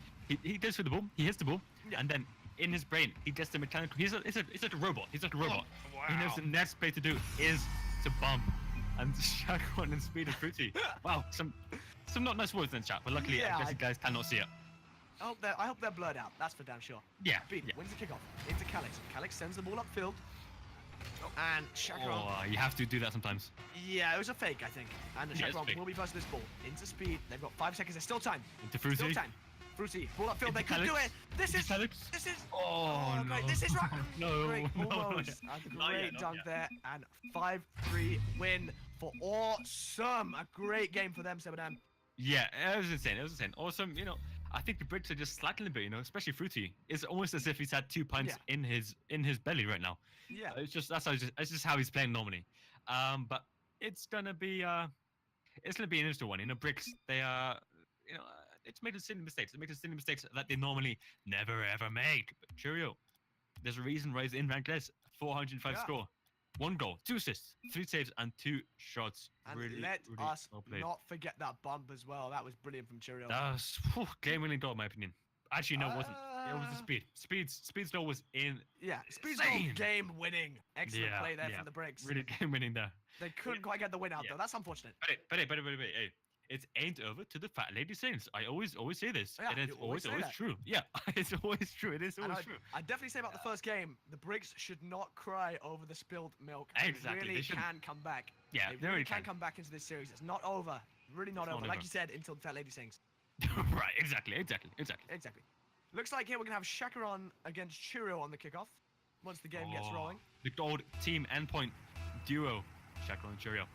He goes for the ball. He hits the ball, Yeah. and then in his brain he gets the mechanical. He's like a robot. He's like a robot. He knows wow. the next play to do is to bump. And Chakaron and Speed and Fruity. Wow, some not nice words in chat, but luckily Yeah, I guess I- you guys cannot see it. I hope they're blurred out. That's for damn sure. Yeah. Speed yeah. wins the kickoff into Calix. Calix sends the ball upfield. And Chakaron. Oh, you have to do that sometimes. Yeah, it was a fake, I think. And Yeah, it's Chakaron fake. will be first to this ball. Into Speed. They've got 5 seconds. There's still time. Into Still Fruity. time. Fruity, ball upfield. Into They could do Calix. it. This Into is. Calix. This is. Oh, great. no. This is right. No, Great, no, almost. not A yet, great not dunk yet. there. And 5-3 win for Awesome. A great game for them, Sebadam. Yeah, it was insane. It was insane. Awesome. You know, I think the Brits are just slacking a bit. You know, especially Fruity. It's almost as if he's had 2 pints in his belly right now. Yeah. It's just it's just how he's playing normally. But it's gonna be an interesting one. You know, Bricks, they are, you know, it's made silly mistakes. It makes silly mistakes that they normally never ever make. But cheerio, there's a reason why he's in ranked list. 405 Yeah. score, 1 goal, 2 assists, 3 saves, and 2 shots. And really, let really us well played. not forget that bump as well. That was brilliant from Cheerio. That was game-winning goal, in my opinion. Actually, no, it wasn't. It was the Speed's goal was in. Yeah, Speed's Insane. goal game winning. Excellent play there from the Bricks. Really game-winning there. They couldn't quite get the win out Yeah. though. That's unfortunate. But hey, it ain't over to the fat lady saints. I always say this. Yeah, it is you always always say that. true. Yeah, it's always true. It is And always true. I definitely say about the first game, the Bricks should not cry over the spilled milk. Exactly, They they really shouldn't. can come back. Yeah, they really can come back into this series. It's not over. Really not It's not over. Like over. you said, until the fat lady sings. Right, exactly. Exactly. Looks like here we're gonna have Chakaron against Cheerio on the kickoff. Once the game gets Oh, rolling. The old team endpoint duo, Chakaron and Cheerio.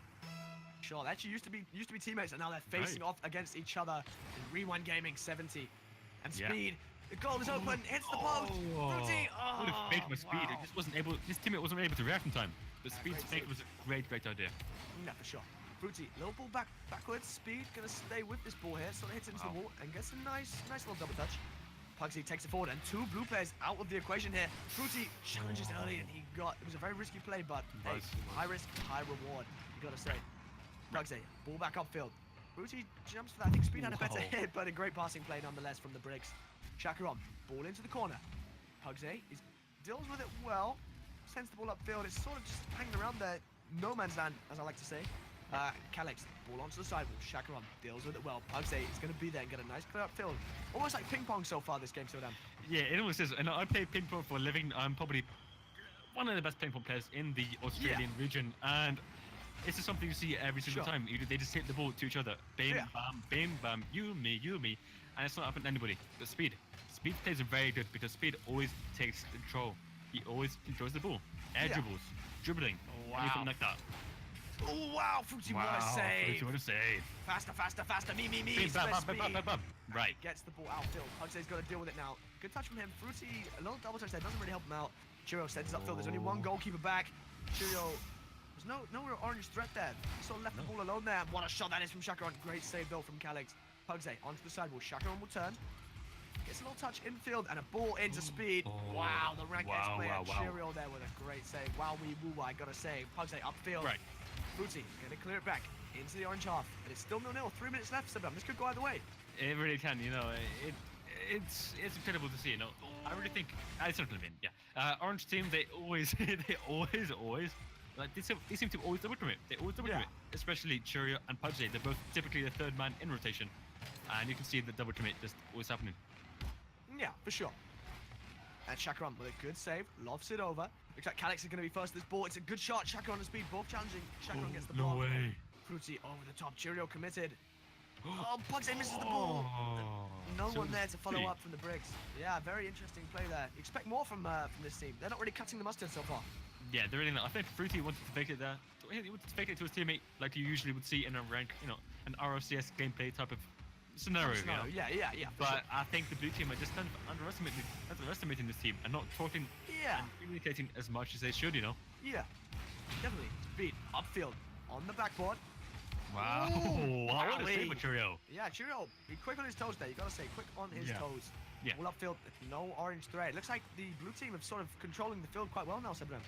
Sure, they actually used to be teammates, and now they're facing off against each other in Rewind Gaming 70. And Yeah. Speed, the goal is open, hits the post. Fruity, I would have faked my Speed. wow. It just wasn't able. His teammate wasn't able to react in time. But Yeah, Speed's great fake save. was a great idea. Yeah, for sure. Fruity, little ball backwards. Speed gonna stay with this ball here, so it hits into the Wow. wall and gets a nice little double touch. Pugsy takes it forward, and 2 blue players out of the equation here. Fruity challenges early, and it was a very risky play, but hey, was. high risk, high reward. You gotta say. Pugsy, ball back upfield. Fruity jumps for that. I think Speed had a better Wow. hit, but a great passing play nonetheless from the Bricks. Chakaron, ball into the corner. Pugsy deals with it well, sends the ball upfield. It's sort of just hanging around there, no man's land, as I like to say. Calix, ball onto the sidewall. Chakaron deals with it well. Pugsy is going to be there and get a nice clear upfield. Almost like ping pong so far this game, Showdown. Yeah, it almost is. And I play ping pong for a living. I'm probably one of the best ping pong players in the Australian region, and it's just something you see every single Sure. time. They just hit the ball to each other. Bam, Yeah. bam, you, me, and it's not happening to anybody. But Speed plays it very good because Speed always takes control. He always controls the ball. Air Yeah. dribbles, dribbling, Wow. anything like that. Oh, wow, Fruity, what a save. What a save. Faster, me, Bam, Speed. bam, bam. Right. Gets the ball outfield. Pugsy's got to deal with it now. Good touch from him. Fruity, a little double touch there. Doesn't really help him out. Cheerio sends it upfield. There's only one goalkeeper back. Cheerio, there's no real orange threat there. He sort of left the ball alone there. What a shot that is from Chakaron. Great save though from Calix. Pugsy onto the sidewall. Chakaron will turn. Gets a little touch infield and a ball into Speed. Oh, Wow, the rank X wow, player wow, wow. Cheerio there with a great save. Wow, I gotta say. Pugsy upfield. Right. Fruity gonna clear it back into the orange half. And it's still 0-0. 3 minutes left, Sebam. This could go either way. It really can, you know. It's incredible to see, you know. I really think I certainly mean, yeah. Orange team, they always like they seem to always double commit. They always double commit, especially Cheerio and Pugsy. They're both typically the 3rd man in rotation, and you can see the double commit just always happening. Yeah, for sure. And Chakaron with a good save, lofts it over. Looks like Calix is going to be first to this ball. It's a good shot. Chakaron and Speed both challenging. Chakaron gets the no block. way. Fruity over the top. Cheerio committed. Oh, Pugsy misses the ball. Oh, No so one there to follow sweet. up from the Bricks. Yeah, very interesting play there. Expect more from this team. They're not really cutting the mustard so far. Yeah, they're really not. I think Fruity wanted to fake it there. He wanted to fake it to his teammate like you usually would see in a rank, you know, an ROCS gameplay type of scenario. You know? Yeah, for But sure. I think the blue team are just kind of underestimating this team and not talking Yeah. and communicating as much as they should, you know. Yeah, definitely. Speed upfield on the backboard. Wow. Ooh, Wow, what a save wowee. for Cheerio. Yeah, Cheerio, be quick on his toes there. You gotta say, quick on his Yeah. toes. Yeah. All upfield, no orange thread. Looks like the blue team have sort of controlling the field quite well now, Sebram.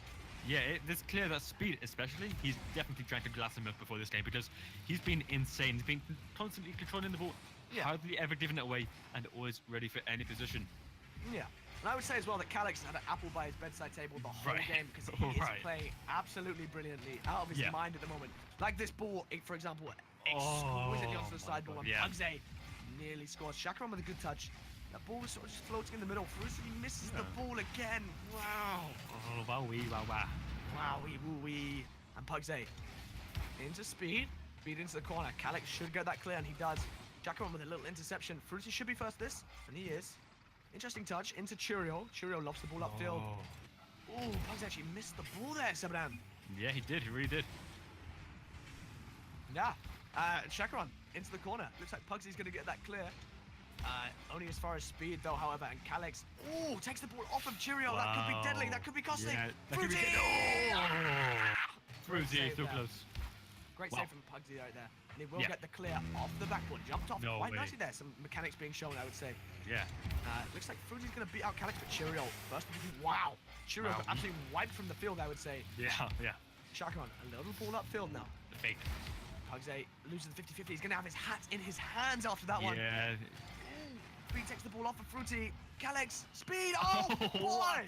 Yeah, it's clear that speed, especially, he's definitely drank a glass of milk before this game because he's been insane. He's been constantly controlling the ball, Yeah. hardly ever giving it away, and always ready for any position. Yeah. And I would say as well that Calix had an apple by his bedside table the whole Right. game because he is Right. playing absolutely brilliantly, out of his Yeah. mind at the moment. Like this ball, for example, Oh, exquisitely onto the my sideball, God, and yeah. Pugsy nearly scores. Chakram with a good touch. That ball was sort of just floating in the middle. Fruity misses the Yeah. ball again. Wow. Oh, wowee, wow, wow. Wowie, woo-wee. And Pugsy into speed. Speed into the corner. Calix should get that clear, and he does. Chakram with a little interception. Fruity should be first this, and he is. Interesting touch into Cheerio. Cheerio lobs the ball upfield. Oh. Oh, Pugs actually missed the ball there, Sebram. Yeah, he did. He really did. Yeah. Chakram into the corner. Looks like Pugsy's going to get that clear. Only as far as speed, though, however. And Calix, oh, takes the ball off of Cheerio. That could be deadly. That could be costly. Yeah, that could be Fruity! Oh. Great Fruity, save so there. close. Great Wow. save from Pugsy right there. And he will Yeah. get the clear off the backboard. Jumped off No quite way. nicely there. Some mechanics being shown, I would say. Yeah. Looks like Fruity's going to beat out Calix, but Cheerio first. Wow. Cheerio Wow. absolutely wiped from the field, I would say. Yeah, yeah. Chakram, a little ball upfield now. The fake. Pugsy loses the 50-50. He's going to have his hat in his hands after that one. Yeah. Speed takes the ball off of Fruity. Calix, speed! Oh, boy!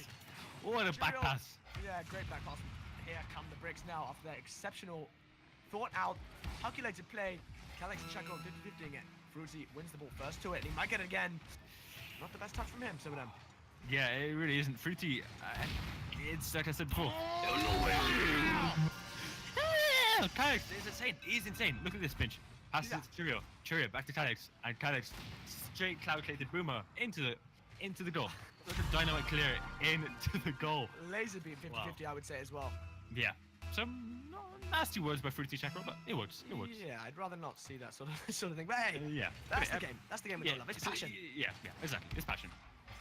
What a back Cheerio. pass. Yeah, great back pass. Here come the bricks now after that exceptional, thought-out, calculated play. Calix and Chakram 50-50ing it. Fruity wins the ball first to it, and he might get it again. Not the best touch from him, some of them. Yeah, it really isn't. Fruity, it's like I said before. Calix is insane. He's insane. Look at this pinch. Passes Yeah. to Cheerio. Cheerio back to Calix. And Calix, straight calculated boomer into the goal. Look at dynamite clear into the goal. Laser beam 50-50, I would say as well. Yeah. Some nasty words by Fruity Chakra, but it works. It works. Yeah, I'd rather not see that sort of thing. But hey, Yeah. that's But, the game. That's the game we Yeah, love. It's passion. Yeah, exactly. It's passion.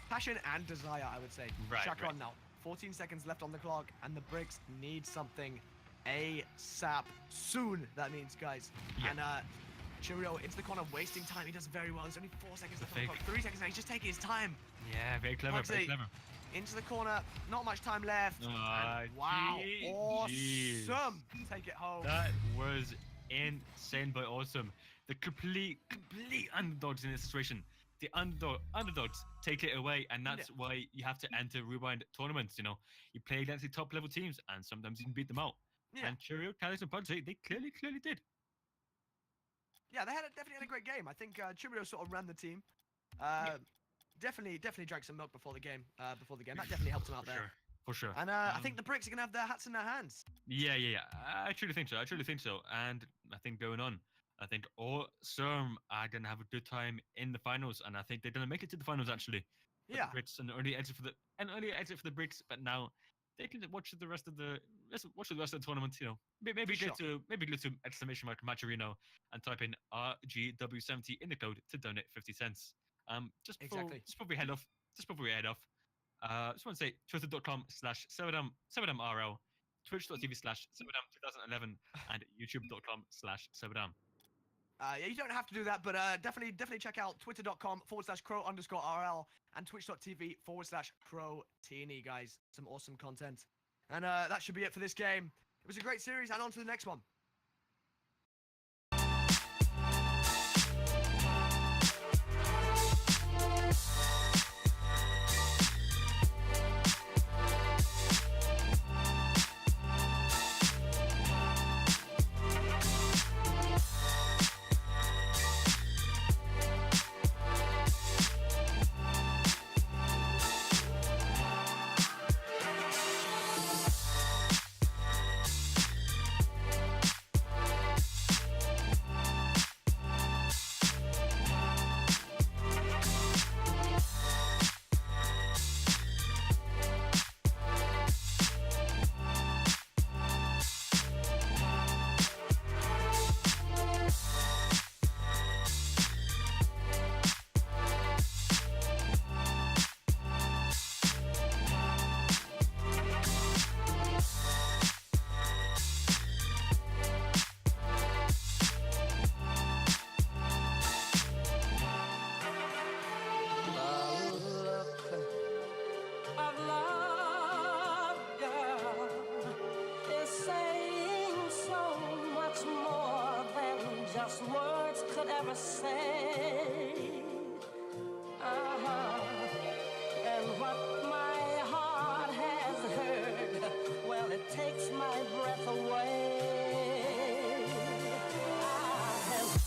Passion and desire, I would say. Right, Chakram right. now. 14 seconds left on the clock, and the bricks need something ASAP soon. That means, guys. Yeah. And Cheerio into the corner, wasting time. He does very well. There's only 4 seconds left on the fake. clock. 3 seconds now. He's just taking his time. Yeah, very clever. Very Pugsy clever. into the corner. Not much time left. And wow, jeez. awesome. Take it home. That was insane, but awesome. The complete underdogs in this situation. The underdogs take it away, and that's Yeah. why you have to enter rewind tournaments. You know, you play against the top level teams, and sometimes you can beat them out. Yeah. And Cheerio, Calix, and Pugsy, they clearly did. Yeah, they definitely had a great game. I think Cheerio sort of ran the team. Definitely drank some milk before the game. That definitely helped him out there. For sure. And I think the bricks are gonna have their hats in their hands. Yeah. I truly think so. And I think going on, I think all Surm are gonna have a good time in the finals, and I think they're gonna make it to the finals actually. But Yeah. The Brits and early exit for the bricks, but now they can watch the rest of the tournament. You know, maybe For go to exclamation mark Matcherino and type in RGW70 in the code to donate 50 cents. Just before we head off. Just want to say twitter.com/7damrl, twitch.tv/7dam2011, and youtube.com/7dam. Yeah, you don't have to do that, but definitely check out twitter.com/crow_RL and twitch.tv/crowteeny, guys. Some awesome content. And that should be it for this game. It was a great series, and on to the next one. never say. And what my heart has heard, well, it takes my breath away. I have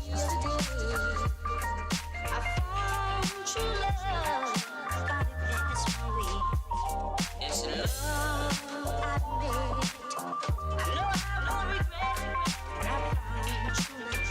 yesterday. I found true love, got it this way. It's love I made. I know I have no regret. I found true love.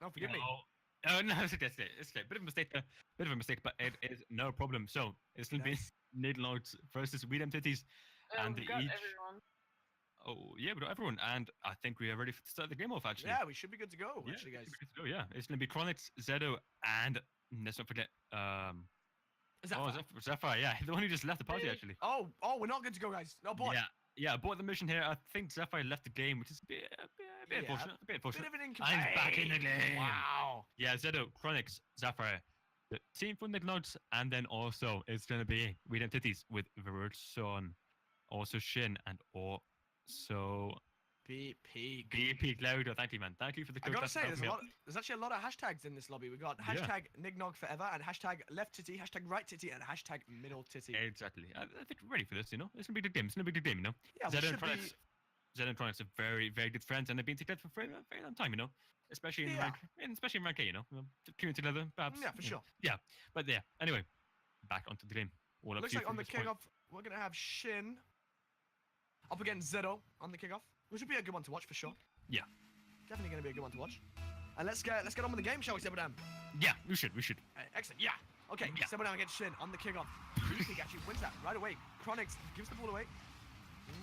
Oh, forgive me. Oh no, it's okay. It's okay. Bit of a mistake there. Bit of a mistake, but it is no problem. So it's gonna be Nice. Nidlogs versus We Them Titties, and we they got each. everyone. Oh yeah, we got everyone, and I think we are ready to start the game off. Actually, Yeah, we should be good to go. yeah, Actually, we guys. should be good to go, yeah. It's gonna be Chronix, Zedo, and let's not forget Zephyr. Yeah, the one who just left the party Really? actually. Oh, we're not good to go, guys. No, boy. Yeah, bought the mission here. I think Zephyr left the game, which is a bit Yeah, unfortunate. A bit unfortunate. Bit of an I'm back in the game. Wow. Yeah, Zedo, Chronix, Zephyr, the team from the Nodes, and then also it's gonna be We Them Titties with Verson, also Shin, and also BP Louder. Thank you, man. Thank you for the I code. gotta That's say, helping me out. there's actually a lot of hashtags in this lobby. We got Yeah. hashtag Nignog Forever and hashtag Left Titty, hashtag Right Titty, and hashtag Middle Titty. Exactly. I think we're ready for this, you know? It's gonna be a good game. It's gonna be a good game, you know? Yeah, we Zed and should be. Chronix. Zed and Chronix are very, very good friends, and they've been together for a very, very long time, you know? Especially in Yeah. rank, especially in rank A, you know? Queuing together, perhaps. Yeah, for sure. Yeah, but yeah. Anyway, back onto the game. All up Looks to you like on from the this point. kickoff, we're gonna have Shin up against Zedo on the kickoff, which would be a good one to watch for sure. Yeah. Definitely gonna be a good one to watch. And let's get on with the game, shall we, Sebadam? Yeah, we should. Excellent. Yeah. Okay. Yeah. Sebadam against Shin on the kickoff. He actually wins that right away. Chronix gives the ball away.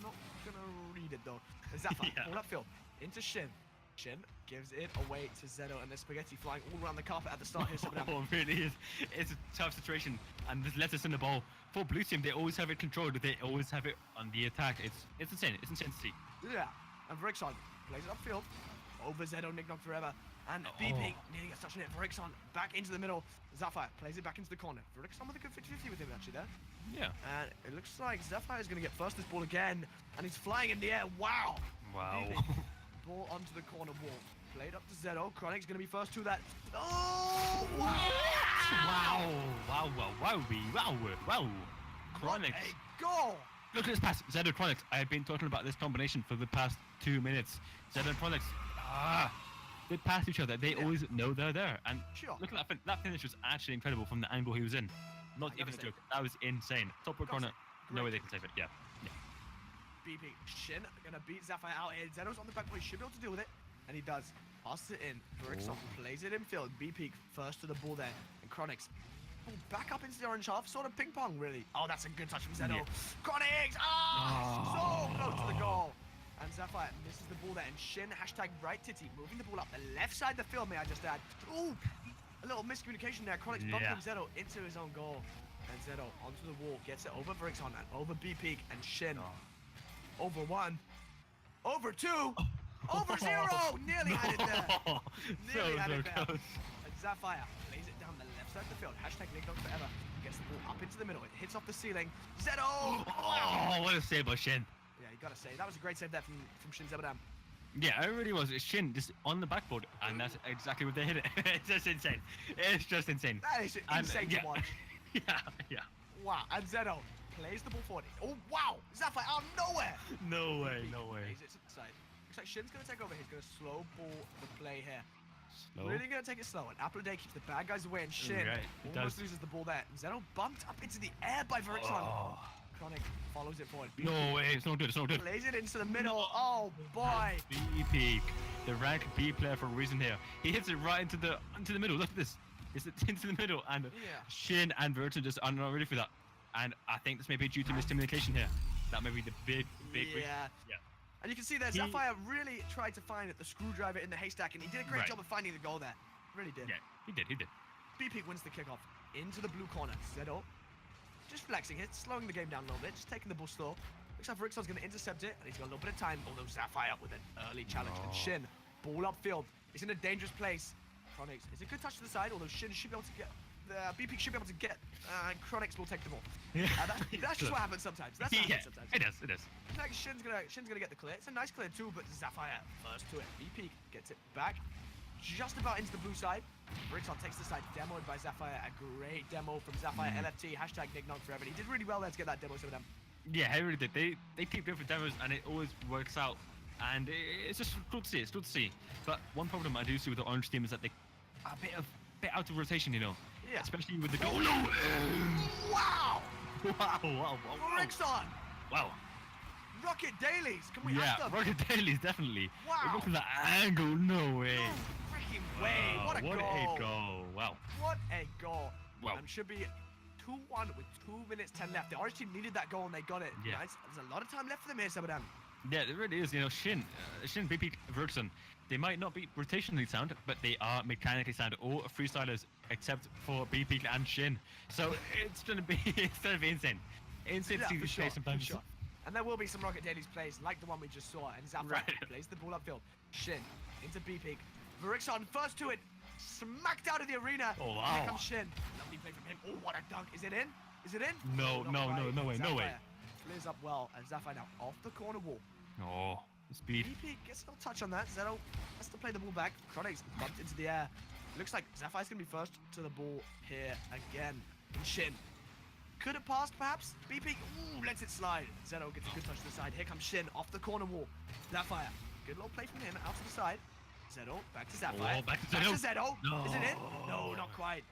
Not gonna read it though. Zephyr, Yeah. ball upfield into Shin. Shin gives it away to Zedo, and there's spaghetti flying all around the carpet at the start here. Sebadam. Oh, it really is. It's a tough situation, and this lets us in the ball. For Blue Team, they always have it controlled. They always have it on the attack. It's insane. It's insane to see. Yeah. And Vrixon plays it upfield. Over Zedo, Nignog Forever. And Oh. BP nearly gets touched on it. Vrixon back into the middle. Zephyr plays it back into the corner. Vrixon with a good 50-50 with him actually there. Yeah. And it looks like Zephyr is going to get first this ball again. And he's flying in the air. Wow. Wow. BP, ball onto the corner wall. Played up to Zedo. Chronic's going to be first to that. Oh! Wow! Wow. What Chronix. a goal! Look at this pass. Zed and Chronix. I have been talking about this combination for the past 2 minutes. Zed and Chronix. They pass each other. They Yeah. always know they're there. And Sure. look at that finish was actually incredible from the angle he was in. Not gotta even a say. joke. That was insane. Top right Gotta corner. say, No way great they can save it. Yeah. BP Shin gonna beat Zephyr out here. Zedo's on the back, but he should be able to deal with it. And he does. Passes it in. Vrixon plays it in field. BP first to the ball there. And Chronix back up into the orange half. Sort of ping pong, really. Oh, that's a good touch from Zedo. Yeah. Chronix! So close to the goal. And Zephyr misses the ball there. And Shin, hashtag right titty, moving the ball up the left side of the field, may I just add. Ooh! A little miscommunication there. Chronix bumping Yeah. Zedo into his own goal. And Zedo onto the wall, gets it over Vrixon and over BP and Shin. Over 1. Over 2. Over 0. Nearly had it there. Nearly had it there. close. And Zephyr lays it down the left side of the field. Hashtag Nignog Forever. Gets the ball up into the middle. It hits off the ceiling. Zedo! Oh, what a save by Shin. Yeah, you gotta say, that was a great save there from Shin Zebadam. Yeah, it really was. It's Shin just on the backboard, and that's exactly what they hit it. It's just insane. It's just insane. That is insane yeah. to watch. Yeah. Wow. And Zedo plays the ball forward. Oh, wow. Zephyr out of nowhere. No way. Plays it to the side. Looks like Shin's gonna take over. He's gonna slow ball the play here. Slow. Really gonna take it slow. And Apple Day keeps the bad guys away, and Shin Right, he almost does. loses the ball there. Zedo bumped up into the air by Vrixon. Oh. Chronic follows it forward. No way. It's not good. It's not good. Plays it into the middle. Oh boy. B peak, the rank B player for a reason here. He hits it right into the middle. Look at this. It's into the middle, and Yeah. Shin and Verton just are not ready for that. And I think this may be due to miscommunication here. That may be the big. Yeah. Yeah. And you can see there, He- Zephyr really tried to find the screwdriver in the haystack, and he did a great Right. job of finding the goal there. Really did. Yeah. He did. BP wins the kickoff into the blue corner. Zedo just flexing it, slowing the game down a little bit, just taking the ball slow. Looks like Vrixon's going to intercept it, and he's got a little bit of time, although Zephyr with an early challenge. And Shin, ball upfield. He's in a dangerous place. Chronix, it's a good touch to the side, although Shin should be able to get... BP should be able to get, and Chronix will take the ball. Yeah. That's just what happens sometimes. That's what Yeah. happens sometimes. It is. Looks like Shin's gonna get the clear. It's a nice clear too, but Zephyr first to it. BP gets it back, just about into the blue side. Vrixon takes the side, demoed by Zephyr. A great demo from Zephyr. LFT, hashtag Nignog Forever. He did really well there to get that demo to them. Yeah, he really did. They keep going for demos, and it always works out. And it's just cool to see. It's cool to see. But one problem I do see with the orange team is that they are a bit out of rotation, you know. Yeah. Especially with the goal. No! Wow! Wow! Vrixon! Wow! Rocket dailies! Can we Yeah, have them? Rocket Dailies definitely. Wow. Look at that angle. No way. No freaking making way. What a what goal. a goal. Wow. What a goal. Wow. Should be 2-1 with 2 minutes 10 left. The orange team needed that goal and they got it. Yeah. Nice. There's a lot of time left for them here, Sabadan. Yeah, there really is. You know, Shin, BP, Verkson, they might not be rotationally sound, but they are mechanically sound. All freestylers except for BP and Shin. So it's gonna be insane. Insane to see for these sure, plays sometimes. for sure. And there will be some Rocket Dailies plays like the one we just saw. And Zafra plays the ball upfield. Shin into BP. Verkson first to it. Smacked out of the arena. Oh, wow. Here comes Shin. Lovely play from him. Oh, what a dunk. Is it in? Is it in? No, not no, quite. no way, no way. Zafra clears up well. And Zafra now off the corner wall. Oh, speed. BP gets a little touch on that. Zeto has to play the ball back. Chronix bumped into the air. Looks like Zafire's going to be first to the ball here again. And Shin. Could have passed, perhaps. BP, ooh, lets it slide. Zeto gets a good touch to the side. Here comes Shin off the corner wall. Zafire. Good little play from him out to the side. Zeto, back to Zafire. Oh, back to Zeto. Zeto. No. Is it in? No, not quite.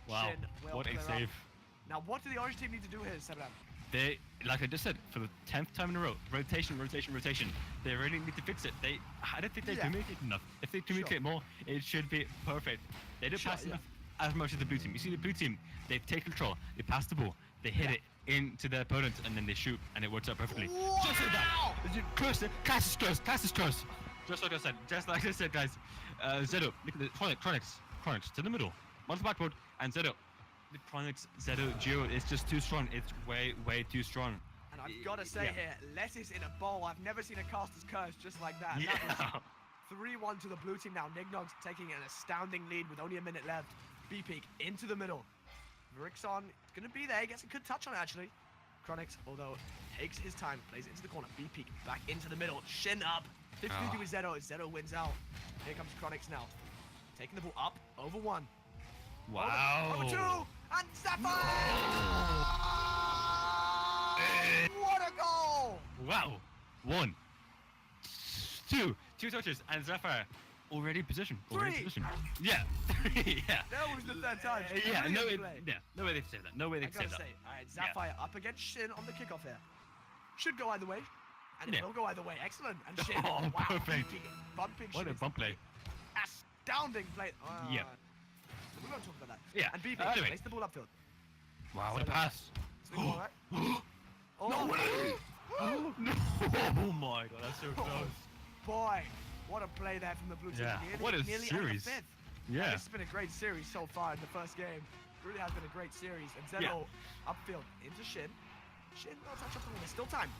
Wow, Shin will what a clear up. save. Now, what do the orange team need to do here, Sabran? They, like I just said, for the 10th time in a row, rotation. They really need to fix it. I don't think they communicate enough. If they communicate more, it should be perfect. They don't pass enough as much as the blue team. You see the blue team, they take control, they pass the ball, they hit it into their opponent, and then they shoot, and it works out perfectly. Wow! Just like that. Class is close. Just like I said, guys. Zeto, look at the Chronix to the middle, onto the backboard, and Zeto. The Chronix Zeto duo is just too strong. It's way too strong. And I've got to say here, lettuce in a bowl. I've never seen a caster's curse just like that. Yeah. That was 3-1 to the blue team now. Nignog's taking an astounding lead with only a minute left. B-Peak into the middle. Verkson is going to be there. He gets a good touch on it, actually. Chronix, although, takes his time, plays it into the corner. B-Peak back into the middle. Shin up. 50-50 with Zeto. Zeto wins out. Here comes Chronix now. Taking the ball up, over 1. Wow. Over 2. And Sapphire! What a goal! Wow. 1, 2 touches, and Zephyr already in position. Already in 3. position. Yeah. Yeah. That was the third time. Yeah. No way. Brilliant play. Yeah. No way they can save that. No way they I can gotta save say, that. all right, Sapphire up against Shin on the kickoff here. Should go either way, and it will go either way. Excellent. And Shin, Oh, wow, perfect. bumping What a Shin. bump play. Astounding play. Yeah. We won't talk about that. Yeah, And BP anyway. plays the ball upfield. Wow. What a pass. Swing ball, right? Oh, No way. Oh no. Oh my God. That's so close. Boy, what a play there from the blue team. Yeah, Nearly, what a nearly series. At the fifth. Yeah. This has been a great series so far in the first game. Really has been a great series. And Zeto upfield into Shin. Shin, no touch up the ball. There's still time.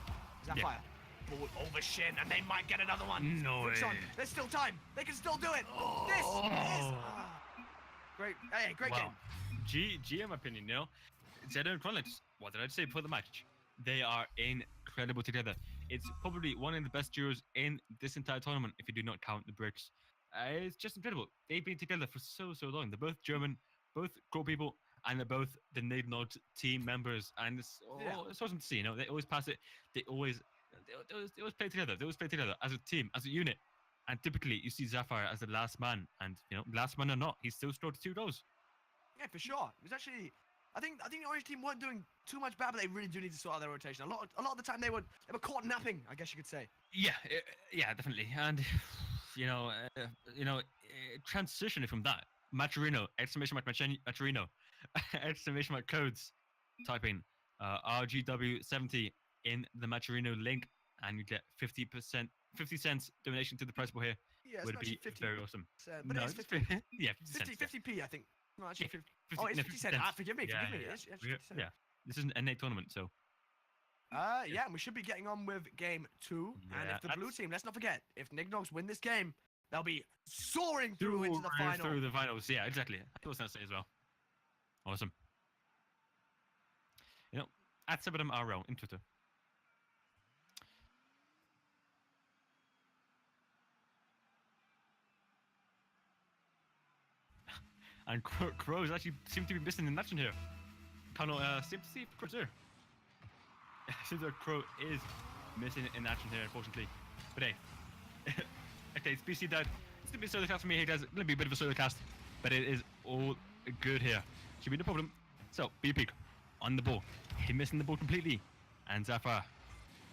Zapphire. Ball over Shin, and they might get another one. No way. There's still time. They can still do it. This is great. Hey, great Wow. game. GM opinion, you know, Zeto and Chronix, what did I say before the match? They are incredible together. It's probably one of the best duos in this entire tournament, if you do not count the bricks. It's just incredible. They've been together for so long. They're both German, both cool people, and they're both the Nade team members. And it's awesome to see. You know, they always pass it. They always play together. They always play together as a team, as a unit. And typically, you see Sapphire as the last man, and you know, last man or not, he still scored 2 goals. Yeah, for sure. It was actually, I think the Orange team weren't doing too much bad, but they really do need to sort out their rotation. A lot of the time they were caught napping, I guess you could say. Yeah, definitely. And transitioning from that, Maturino, exclamation mark Maturino, exclamation mark codes, type in RGW70 in the Maturino link, and you get 50 cents donation to the prize pool here. Yeah, it's Would not be actually 50 very awesome. but No, it's it's 50, 50 50p, I think. No, actually, Yeah, 50. Oh, it's 50 cents. cents. Forgive me. Yeah. It's 50 cents. Yeah, this is an NA tournament, so Yeah, and we should be getting on with game 2. And Yeah, if the blue that's- team, let's not forget, if Nignogs win this game, they'll be soaring through into the final. Through the finals, yeah, exactly. I was going to say as well. Awesome. You know, at @7RL in Twitter. And Crows actually seem to be missing in action here. Cannot seem to see Crows there. Seems like Crow is missing in action here, unfortunately. But hey, okay, it's BC Dad. It's gonna be a solo cast for me. Hey guys, it's gonna be a bit of a solo cast, but it is all good here. Should be no problem. So, B-Pig on the ball. He missing the ball completely. And Zafar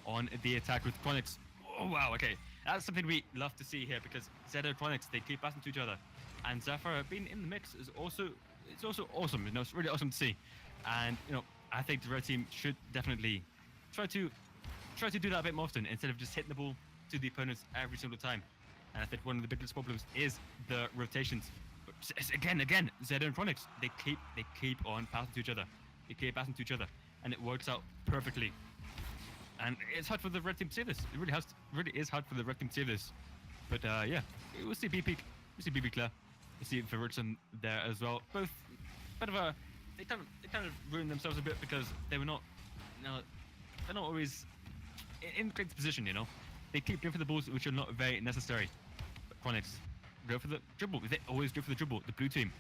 on the attack with Chronix. Oh wow, okay. That's something we love to see here because Zed Chronics, they keep passing to each other. And Zephyr being in the mix is also awesome. You know, it's really awesome to see. And you know, I think the red team should definitely try to do that a bit more often instead of just hitting the ball to the opponents every single time. And I think one of the biggest problems is the rotations. But again, Zed and Chronics, they keep on passing to each other. They keep passing to each other, and it works out perfectly. And it's hard for the red team to save this. It really is hard for the red team to save this. But yeah, we'll see B peak. We'll see BB Claire. We'll see Verrutzen there as well. Both bit of a they kind of ruined themselves a bit because they were not, you know, they're not always in the greatest position. You know, they keep going for the balls which are not very necessary. But Chronics go for the dribble. They always go for the dribble. The blue team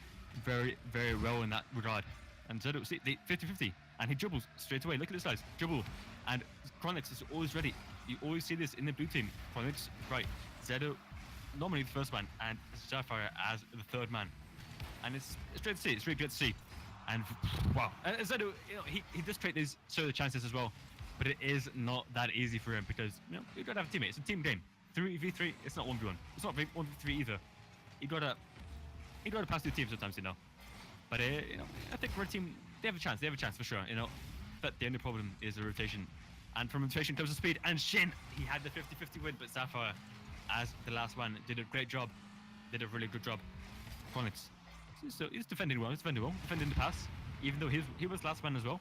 very well in that regard. And Zedo, see, they 50-50, and he dribbles straight away. Look at this, guys, dribble, and Chronics is always ready. You always see this in the blue team. Chronics, right, Zedo, normally the first man, and Sapphire as the third man. And it's great to see. It's really good to see. And wow, and Zedo, you know, he does create these sort of chances as well, but it is not that easy for him because you know you gotta have a teammate. It's a team game. 3v3. It's not 1v1. It's not 1v3 either. You gotta pass to the team sometimes, you know. But you know, I think red team, they have a chance. They have a chance for sure, you know. But the only problem is the rotation, and from rotation comes the speed. And Shin, he had the 50-50 win, but Sapphire, as the last one, did a great job. Did a really good job. Chronics, so he's defending well. He's defending the pass, even though he was last man as well.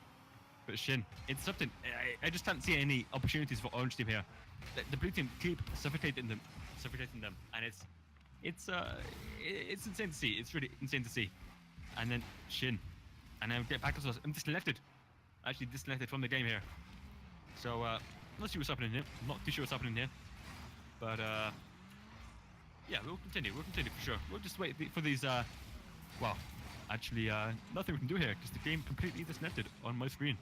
But Shin, it's something. I just can't see any opportunities for Orange team here. The blue team keep suffocating them, and it's insane to see. It's really insane to see. And then Shin, and then get back to us. I'm disconnected. Actually disconnected from the game here. So not sure what's happening here. I'm not too sure what's happening here. But yeah, we'll continue. We'll continue for sure. We'll just wait for these. Well, actually, nothing we can do here because the game completely disconnected on my screen,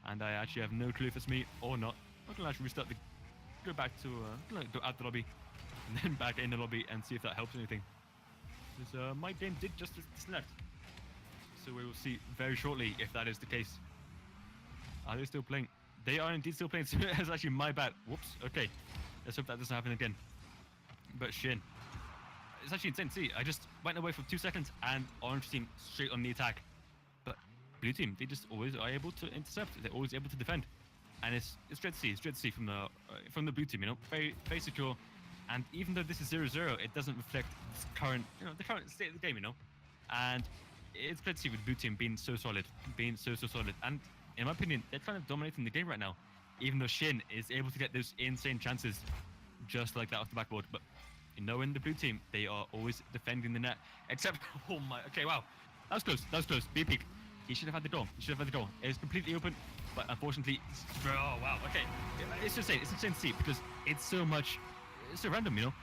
and I actually have no clue if it's me or not. I'm gonna actually restart the. Go back to go out the lobby, and then back in the lobby and see if that helps anything. Because my game did just disconnect. So we will see very shortly if that is the case. Are they still playing? They are indeed still playing. So it's actually my bad. Whoops. Okay. Let's hope that doesn't happen again. But Shin. It's actually insane to see. I just went away for 2 seconds and Orange team straight on the attack. But blue team, they just always are able to intercept. They're always able to defend. And it's great to see. It's great to see from the blue team, you know. Very secure. And even though this is 0-0, it doesn't reflect this current, you know, the current state of the game, you know. And it's great to see with the blue team being so solid, solid. And in my opinion, they're kind of dominating the game right now. Even though Shin is able to get those insane chances, just like that off the backboard. But you know, in the blue team, they are always defending the net. Except, oh my, okay, wow, that was close. That was close. B peak. He should have had the goal. It was completely open, but unfortunately, oh wow, okay. It's insane. It's insane to see because it's so random, you know.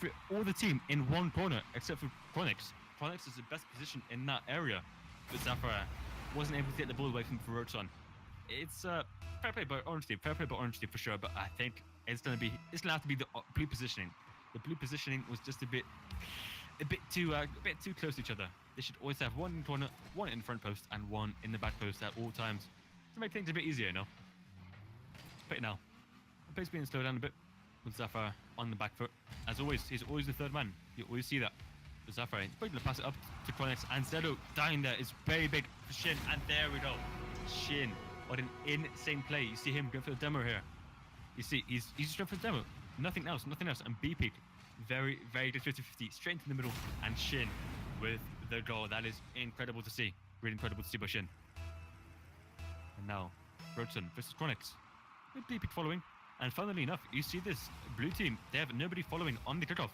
For all the team in one corner except for Chronics. Chronics is the best position in that area, but Sapphire wasn't able to get the ball away from Ferroton. It's fair play by Orange team for sure. But I think it's gonna have to be the blue positioning. The blue positioning was just a bit too close to each other. They should always have one in the corner, one in the front post, and one in the back post at all times to make things a bit easier, you know. But now, the pace being slowed down a bit with Sapphire on the back foot. As always, he's always the third man. You always see that. With Sapphire, he's probably gonna pass it up to Chronics, and Zedo dying there is very big for Shin, and there we go. Shin, what an insane play. You see him going for the demo here. You see, he's just going for the demo. Nothing else. And B peak, very good 50-50, straight into the middle, and Shin with the goal. That is incredible to see. Really incredible to see by Shin. And now, Robertson versus Chronics. With B peak following. And funnily enough, you see this blue team, they have nobody following on the kickoff.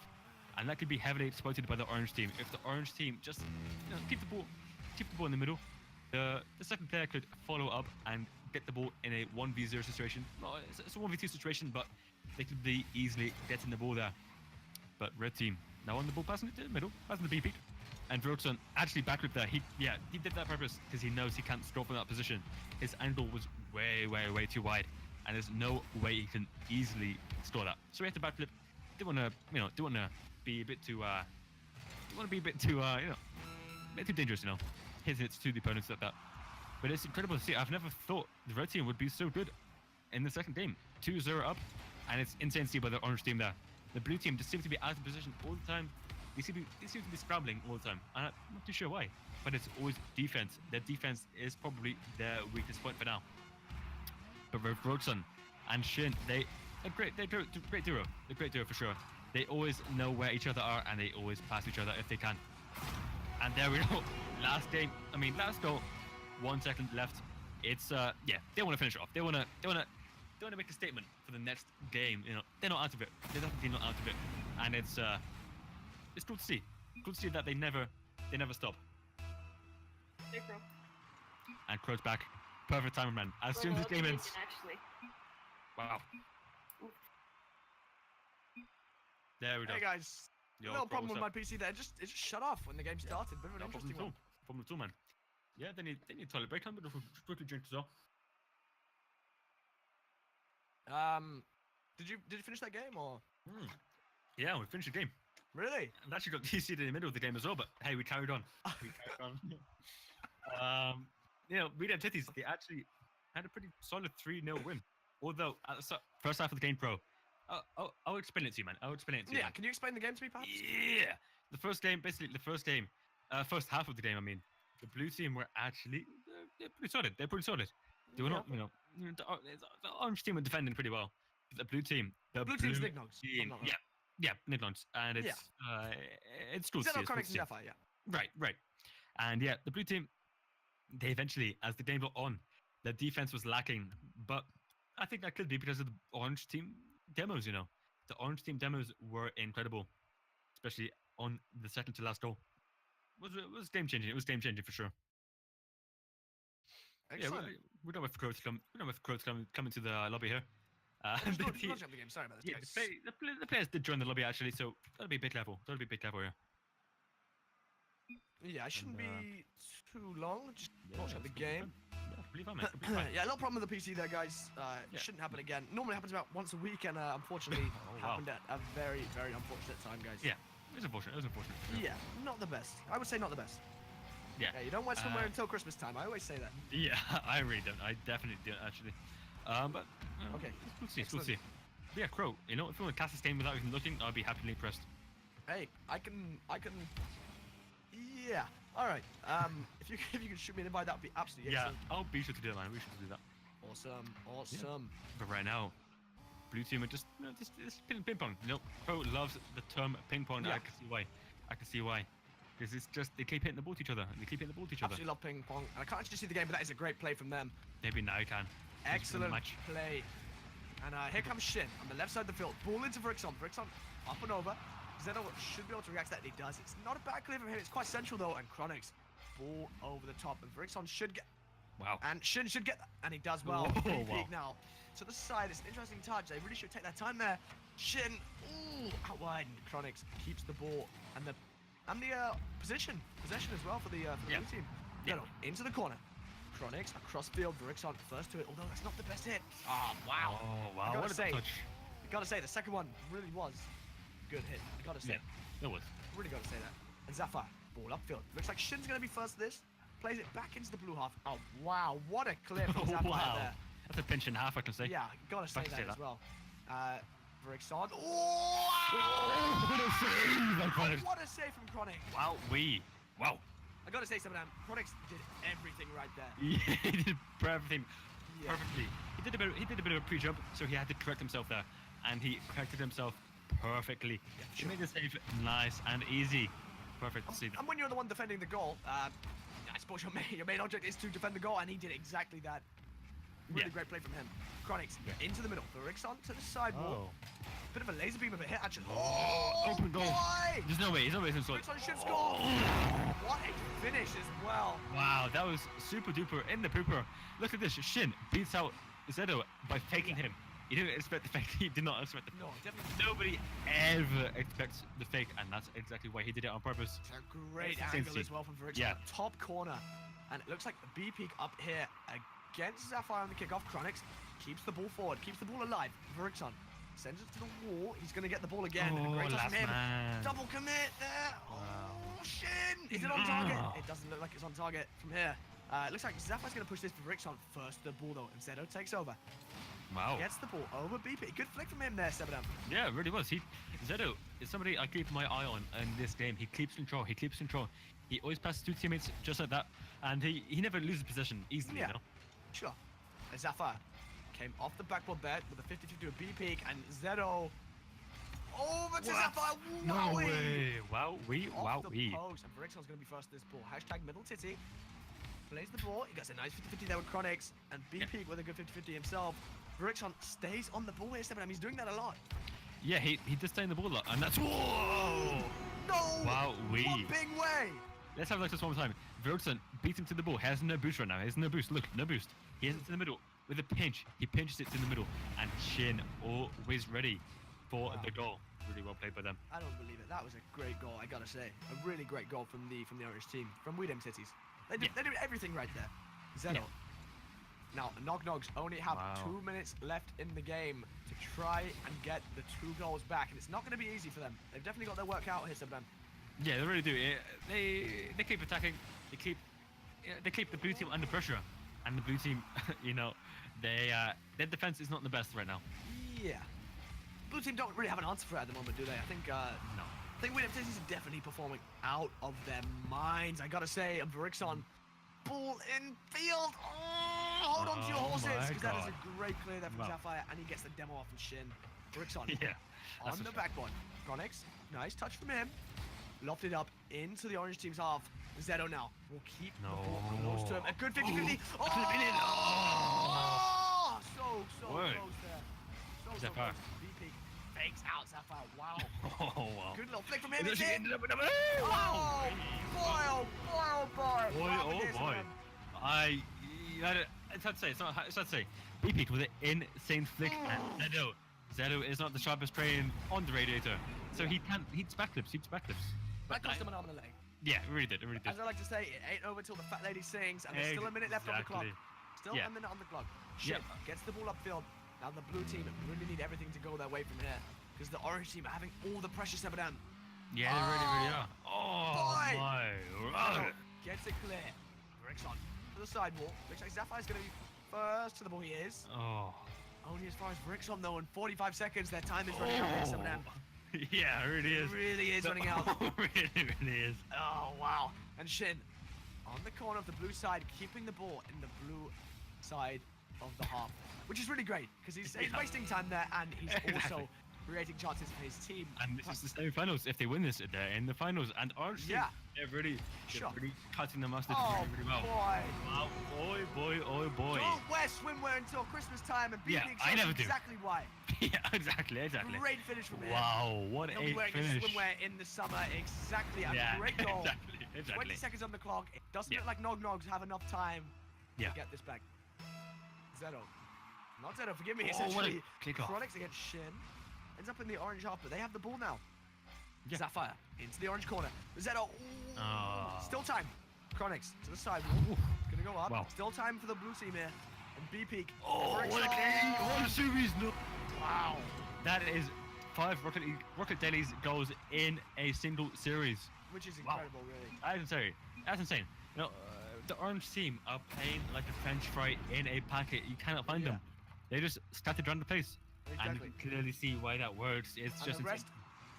And that could be heavily exploited by the orange team. If the orange team just keep the ball in the middle, the second player could follow up and get the ball in a 1v0 situation. Well, it's a 1v2 situation, but they could be easily getting the ball there. But red team now on the ball, passing it to the middle, passing the B peak. And Robertson actually backloop there. He did that purpose because he knows he can't score from that position. His angle was way too wide, and there's no way he can easily score that. So he had to backflip. Didn't want to be a bit too dangerous, you know, hitting it to the opponents like that. But it's incredible to see. I've never thought the red team would be so good in the second game. 2-0 up, and it's insane to see by the orange team there. The blue team just seems to be out of position all the time. They seem to be scrambling all the time. And I'm not too sure why, but it's always defense. Their defense is probably their weakest point for now. But with Roxon and Shin, they're great duo. They're a great duo for sure. They always know where each other are, and they always pass each other if they can. And there we go. Last goal. 1 second left. It's they want to finish it off. They want to make a statement for the next game. You know, they're not out of it. They're definitely not out of it. And it's cool to see. Cool to see that they never stop. Hey, Crow. And Crow's back. Perfect timing, man. As soon as this game ends. Actually. Wow. There we go. Hey guys, no problem with my PC there. It just shut off when the game started. Bit of an interesting one. Problem at all, man. Yeah, they need toilet break time, but just quickly drink as well. Did you finish that game or? Yeah, we finished the game. Really? And actually got DC'd in the middle of the game as well, but hey, we carried on. You know, Reed and Titties, they actually had a pretty solid 3-0 win. Although at the first half of the game, Pro. I'll explain it to you, man. Yeah, can you explain the game to me, perhaps? Yeah. First half of the game, I mean, the blue team were actually they're pretty solid. They were not, you know, the orange team were defending pretty well. The blue team's Nignogs. Yeah, Nignogs, and it's cool to see. Right. And yeah, the blue team, they eventually, as the game got on, the defense was lacking, but I think that could be because of the orange team demos. You know, the orange team demos were incredible, especially on the second to last goal. It was game changing. It was game changing for sure. Excellent. Yeah, we're done with Crows coming to the lobby here. The game. Sorry about this. Yeah, the players did join the lobby actually, so that'll be a bit careful. Here. Yeah, I shouldn't be too long. Just watch out the game. Yeah, completely fine, mate. Yeah, a little problem with the PC there, guys. It shouldn't happen again. Normally happens about once a week, and unfortunately happened at a very, very unfortunate time, guys. Yeah, it was unfortunate. Yeah, not the best. I would say not the best. Yeah. You don't wear swimwear until Christmas time. I always say that. Yeah, I really don't. I definitely don't, actually. But okay, we'll see. But yeah, Crow. You know, if you want to cast this game without even looking, I'd be happily impressed. Hey, I can. Yeah. All right. If you can shoot me an invite, that would be absolutely excellent. Yeah, I'll be sure to do that, man. We should do that. Awesome. Yeah. But right now, blue team are just ping pong. You know, Crow loves the term ping pong. Yeah. I can see why. Because it's just they keep hitting the ball to each other. Absolutely love ping pong. And I can't actually see the game, but that is a great play from them. Maybe now you can. Excellent play. And here comes Shin on the left side of the field. Ball into Vrixon. Vrixon up and over. Zeno should be able to react to that, and he does. It's not a bad clear from him. It's quite central, though. And Chronix, ball over the top. And Vrixon should get... Wow. And Shin should get that. And he does well. Wow. Peak now. To the side. It's an interesting touch. They really should take their time there. Shin, out wide. And Chronix keeps the ball. And the possession as well for the blue team. Yeah. No, into the corner. Chronix across field. Vrixon first to it, although that's not the best hit. Oh, wow. Oh, wow. I What a touch. Gotta say, the second one really was good hit. I gotta say. Yeah, it was. Really gotta say that. And Zafar, ball upfield. Looks like Shin's gonna be first to this. Plays it back into the blue half. Oh, wow. What a clip from Zafar there. That's a pinch in half, I can say. Yeah, gotta say that as well. Vrixon. Oh! What a save from Chronix. Wow. I gotta say something, Chronix did everything right there. Yeah, he did everything perfectly. He did a bit of a pre-jump, so he had to correct himself there, and he corrected himself perfectly. Yeah, sure. He made the save nice and easy. Perfect to see that. And when you're the one defending the goal, I suppose your main object is to defend the goal, and he did exactly that. Really great play from him. Chronix into the middle. Vrixon to the sidewalk. Bit of a laser beam of a hit, actually. Open goal. Boy! There's no way. Vrixon should score. What a finish as well. Wow, that was super duper in the pooper. Look at this. Shin beats out Zedo by faking him. He didn't expect the fake. He did not expect the fake. No, definitely. Nobody ever expects the fake, and that's exactly why he did it on purpose. It's a great angle as well from Vrixon. Yeah. Top corner. And it looks like the B peak up here against Zafar on the kickoff. Chronix keeps the ball forward, keeps the ball alive. Vrixon sends it to the wall. He's going to get the ball again. Oh, great touch last from him. man. Double commit there. Wow. Oh, Shin. Is it on target? It doesn't look like it's on target from here. It looks like Zafire's going to push this for Rixon first. The ball, though, and Zedo takes over. Wow. Gets the ball over BP. Good flick from him there, Sebadam. Yeah, it really was. Zedo is somebody I keep my eye on in this game. He keeps control. He keeps control. He always passes two teammates just like that, and he never loses possession easily. Yeah. You know. Sure. Zafire came off the backboard bet with a 50-50 with BP, and Zedo over to Zafire. No Wowie! way. Wow. Off the post, and Rixon's going to be first this ball. Hashtag middle titty. Plays the ball. He gets a nice 50-50 there with Chronix, and BP with a good 50-50 himself. Rixon stays on the ball here, Sebadam. He's doing that a lot. Yeah, he does stay in the ball a lot, and that's whoa. No! Wow. What big way! Let's have a look at this one more time. Vertson beats him to the ball. He has no boost right now. He has no boost. Look, no boost. He has it in the middle with a pinch. He pinches it in the middle, and Shin always ready for the goal. Really well played by them. I don't believe it. That was a great goal, I gotta say. A really great goal from the Irish team, from Weedham Cities. They do everything right there. Zedo. Yeah. Now, Nog Nogs only have Wow. 2 minutes left in the game to try and get the 2 goals back, and it's not going to be easy for them. They've definitely got their work out here, Sebadam. Yeah, they really do. They keep attacking. They keep the blue team under pressure, and the blue team, you know, their defense is not the best right now. Yeah. Blue team don't really have an answer for it at the moment, do they? I think No. I think Weedham Cities are definitely performing out of their minds. I gotta say, Varixon, ball in field. Oh, hold on to your Oh horses, my because that is God. a great clear there from Wow. Sapphire, and he gets the demo off from Shin. Varixon Yeah. that's on for the sure. backboard. Chronix, nice touch from him. Lofted up into the orange team's half. Zedo now will keep the ball close to him. A good 50-50. Ooh, that could've been it. Oh! So Word. close there. So Sapphire. close. VP fakes out Sapphire. Wow. Oh wow. Good little flick from him. And then It's she in. ended up with a Oh, boy, oh boy, oh boy. Boy, Wow, oh it is, boy. man. It's hard to say. It's hard to say. BP with an insane flick, and Zedo is not the sharpest train on the radiator, so he can't. He hits backflips. That cost him an arm and a leg. Yeah, it really did. It really did. As I like to say, it ain't over till the fat lady sings, and there's still a minute left on the clock. Exactly. Still Yeah. a minute on the clock. Shit, gets the ball upfield. Now the blue team really need everything to go their way from here, because the orange team are having all the pressure, Sebadan. Yeah, they really are. Oh Boy. my! Zedo gets it clear. Rixon to the sidewalk. Looks like Zapphire's going to be first to the ball. He is. Oh. Only as far as Rixon, though, in 45 seconds. Their time is running out, Sebadan. Yeah, it really is. It really is running out. really is. Oh, wow. And Shin on the corner of the blue side, keeping the ball in the blue side of the half, which is really great because he's wasting time there, and he's also creating chances for his team. And this is the semi-finals. If they win this, they're in the finals. And Orange team, Yeah. they're really cutting the mustard Oh, really well. boy. Wow, boy. Don't wear swimwear until Christmas time, and Yeah, BP I never do. exactly why. Yeah, exactly. Great finish from him. Wow, what He'll be a wearing his finish. swimwear in the summer. Exactly. A Yeah, great goal. exactly. 20 seconds on the clock. It doesn't Yeah. look like Nog Nogs have enough time Yeah. to get this back. Zedo. Not Zedo, forgive me. It's Oh, what a actually kick-off. Chronix against Shin. Ends up in the orange half, but they have the ball now. Yeah. Sapphire into the orange corner. Zedo. Ooh, Ah. Still time. Chronix to the side. Gonna go up. Wow. Still time for the blue team here. And B-Peak. Oh, what a Rixon. game! What a series! No. Wow. That is 5 Rocket Dailies goals in a single series. Which is Wow. incredible, really. That's insane. You know, the Orange team are playing like a French fry in a packet. You cannot find them. They just scattered around the place. And you Exactly. can clearly see why that works. It's And just the insane.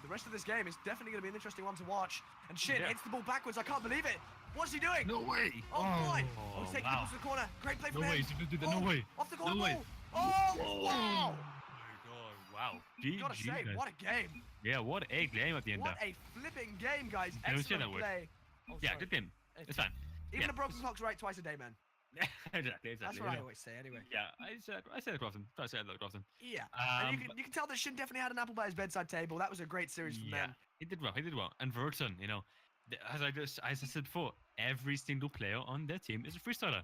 rest of this game is definitely going to be an interesting one to watch. And Shin Yeah. hits the ball backwards. I can't believe it. What's he doing? No way! Oh, boy! Oh, he's taking the wow. ball to the corner. Great play from No him. way, he's gonna do that. No Oh, way. Off the corner No way. ball. Oh, Whoa. wow! Oh my god, wow. Gotta say, guys. what a game. Yeah, what a game at the end What there. a flipping game, guys. Don't say that Excellent word. play. Oh, Yeah, sorry. good game. It's fine. Even yeah. the broken clock's right twice a day, man. exactly. That's what I always say, anyway. Yeah, I said it across him. I said it across him. Yeah. And Um, you can tell that Shin definitely had an apple by his bedside table. That was a great series from them. He did well. And Verton, you know, as I said before, every single player on their team is a freestyler,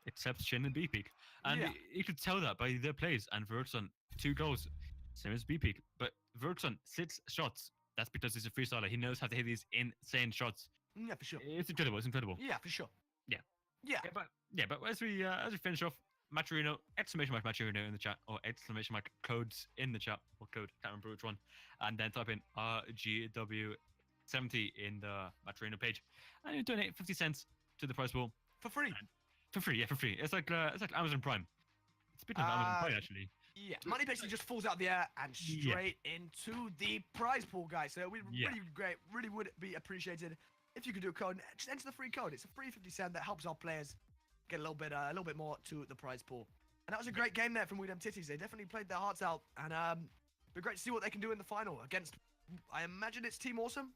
except Shin and B-Peak. And Yeah. you could tell that by their plays. And Verton, 2 goals, same as B-Peak. But Verton 6 shots. That's because he's a freestyler. He knows how to hit these insane shots. Yeah, for sure. It's incredible. Yeah, for sure. Yeah. Yeah. But as we finish off, Maturino, exclamation mark Maturino in the chat, or exclamation mark codes in the chat, or code, can't remember which one, and then type in RGW70 in the Maturino page, and you donate 50 cents to the prize pool. For free. For free, yeah, for free. It's like Amazon Prime. Speaking of Amazon Prime, actually. Yeah, money basically just falls out of the air and straight into the prize pool, guys. So we really would be appreciated if you could do a code. Just enter the free code. It's a free 50 cent that helps our players get a little bit more to the prize pool. And that was a great game there from Weedham Titties. They definitely played their hearts out, and it'd be great to see what they can do in the final against. I imagine it's Team Awesome.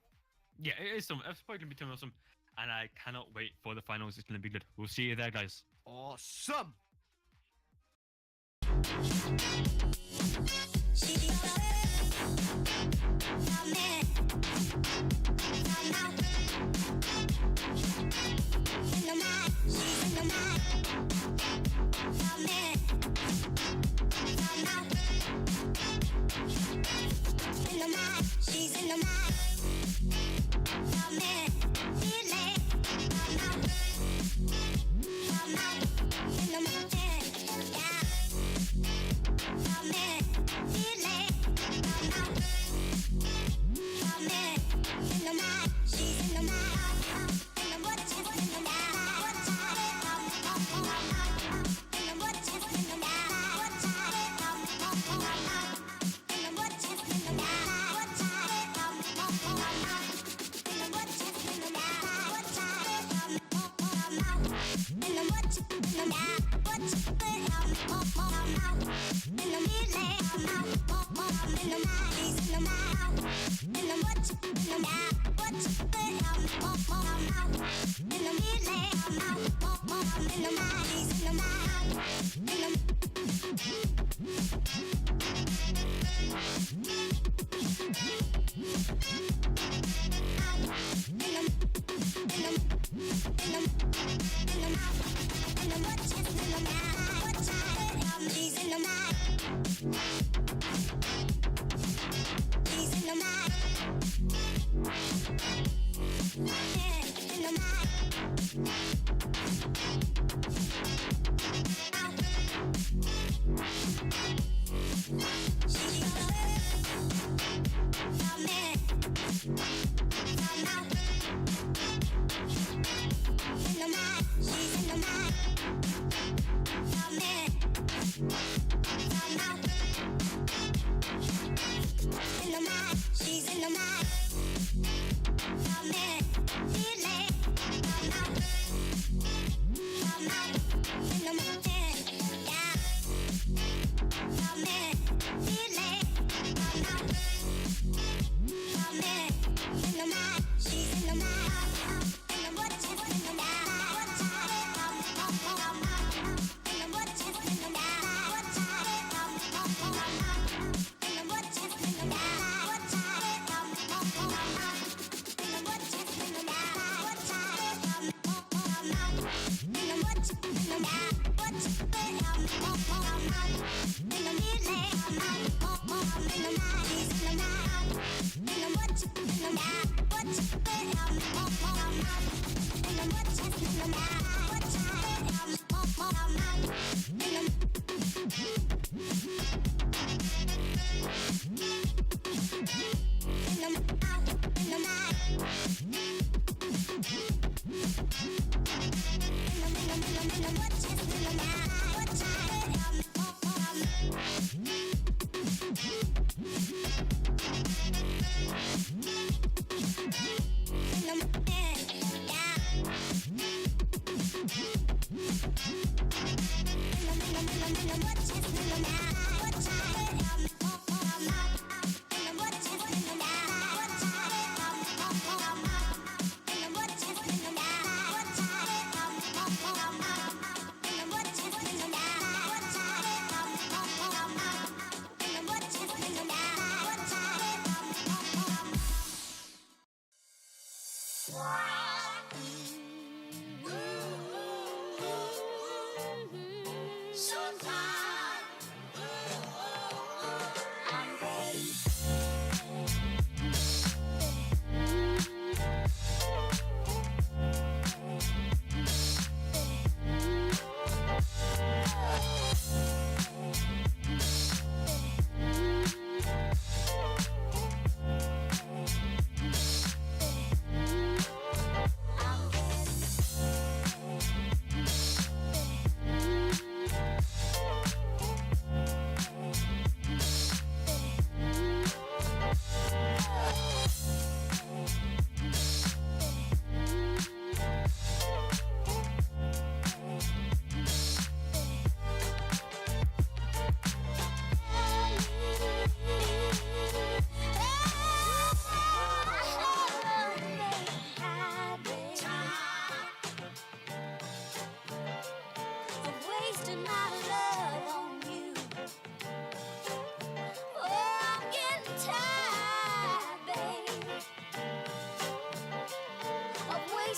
Yeah, it is some. It's probably gonna be Team Awesome, and I cannot wait for the finals. It's gonna be good. We'll see you there, guys. Awesome.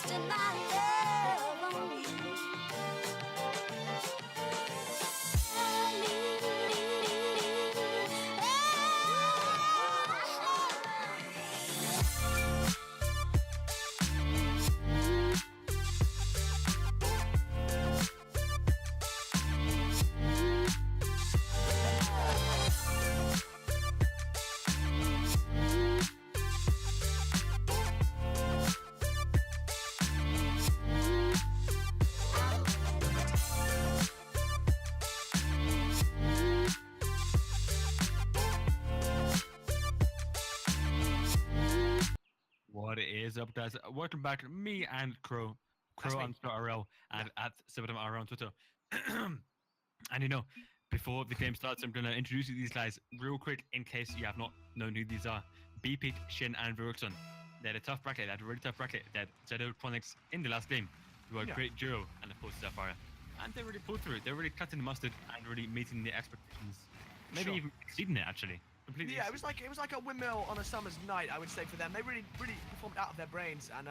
wasting my love on you. What is up, guys? Welcome back to me and Crow. That's Crow me. on RL and at @7RL on Twitter. And you know, before the game starts, I'm going to introduce you to these guys real quick in case you have not known who these are. BP, Shin, and Verixon. They had a tough bracket. They had a really tough bracket. They had Zedoctronics in the last game, who were a great duo, and of course Sapphire. And they really pulled through it. They're really cutting the mustard and really meeting the expectations. Maybe even exceeding it, actually. Completely. Yeah, it was like a windmill on a summer's night, I would say, for them. They really performed out of their brains, and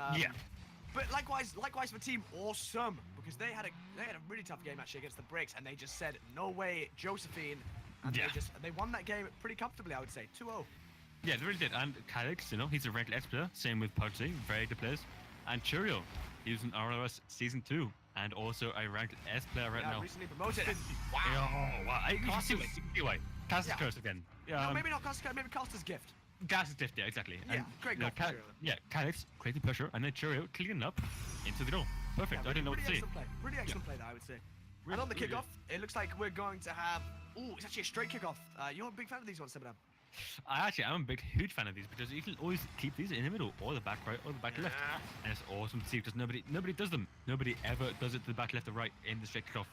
But likewise for Team Awesome, because they had a really tough game actually against the Bricks, and they just said no way, Josephine, and they won that game pretty comfortably, I would say, 2-0. Yeah, they really did. And Calix, you know, he's a ranked X player. Same with Pugsy, very good players. And Churio, he's in RLS Season 2, and also a ranked S player right now. Recently promoted. Wow. Oh, wow. You can see why. Caster's curse again. No, maybe not Caster's curse, maybe Caster's gift. Caster's gift, yeah, exactly. Yeah, great goal for Churio. Yeah, Calix creating pressure, and then Churio cleaning up into the goal. Perfect. I didn't know what to say. Really excellent play there, I would say. And on the kickoff, it looks like we're going to have. Ooh, it's actually a straight kickoff. You're a big fan of these ones, Sebadam. I'm a huge fan of these because you can always keep these in the middle, or the back right, or the back left, and it's awesome to see because nobody does them. Nobody ever does it to the back left or right in the straight kickoff.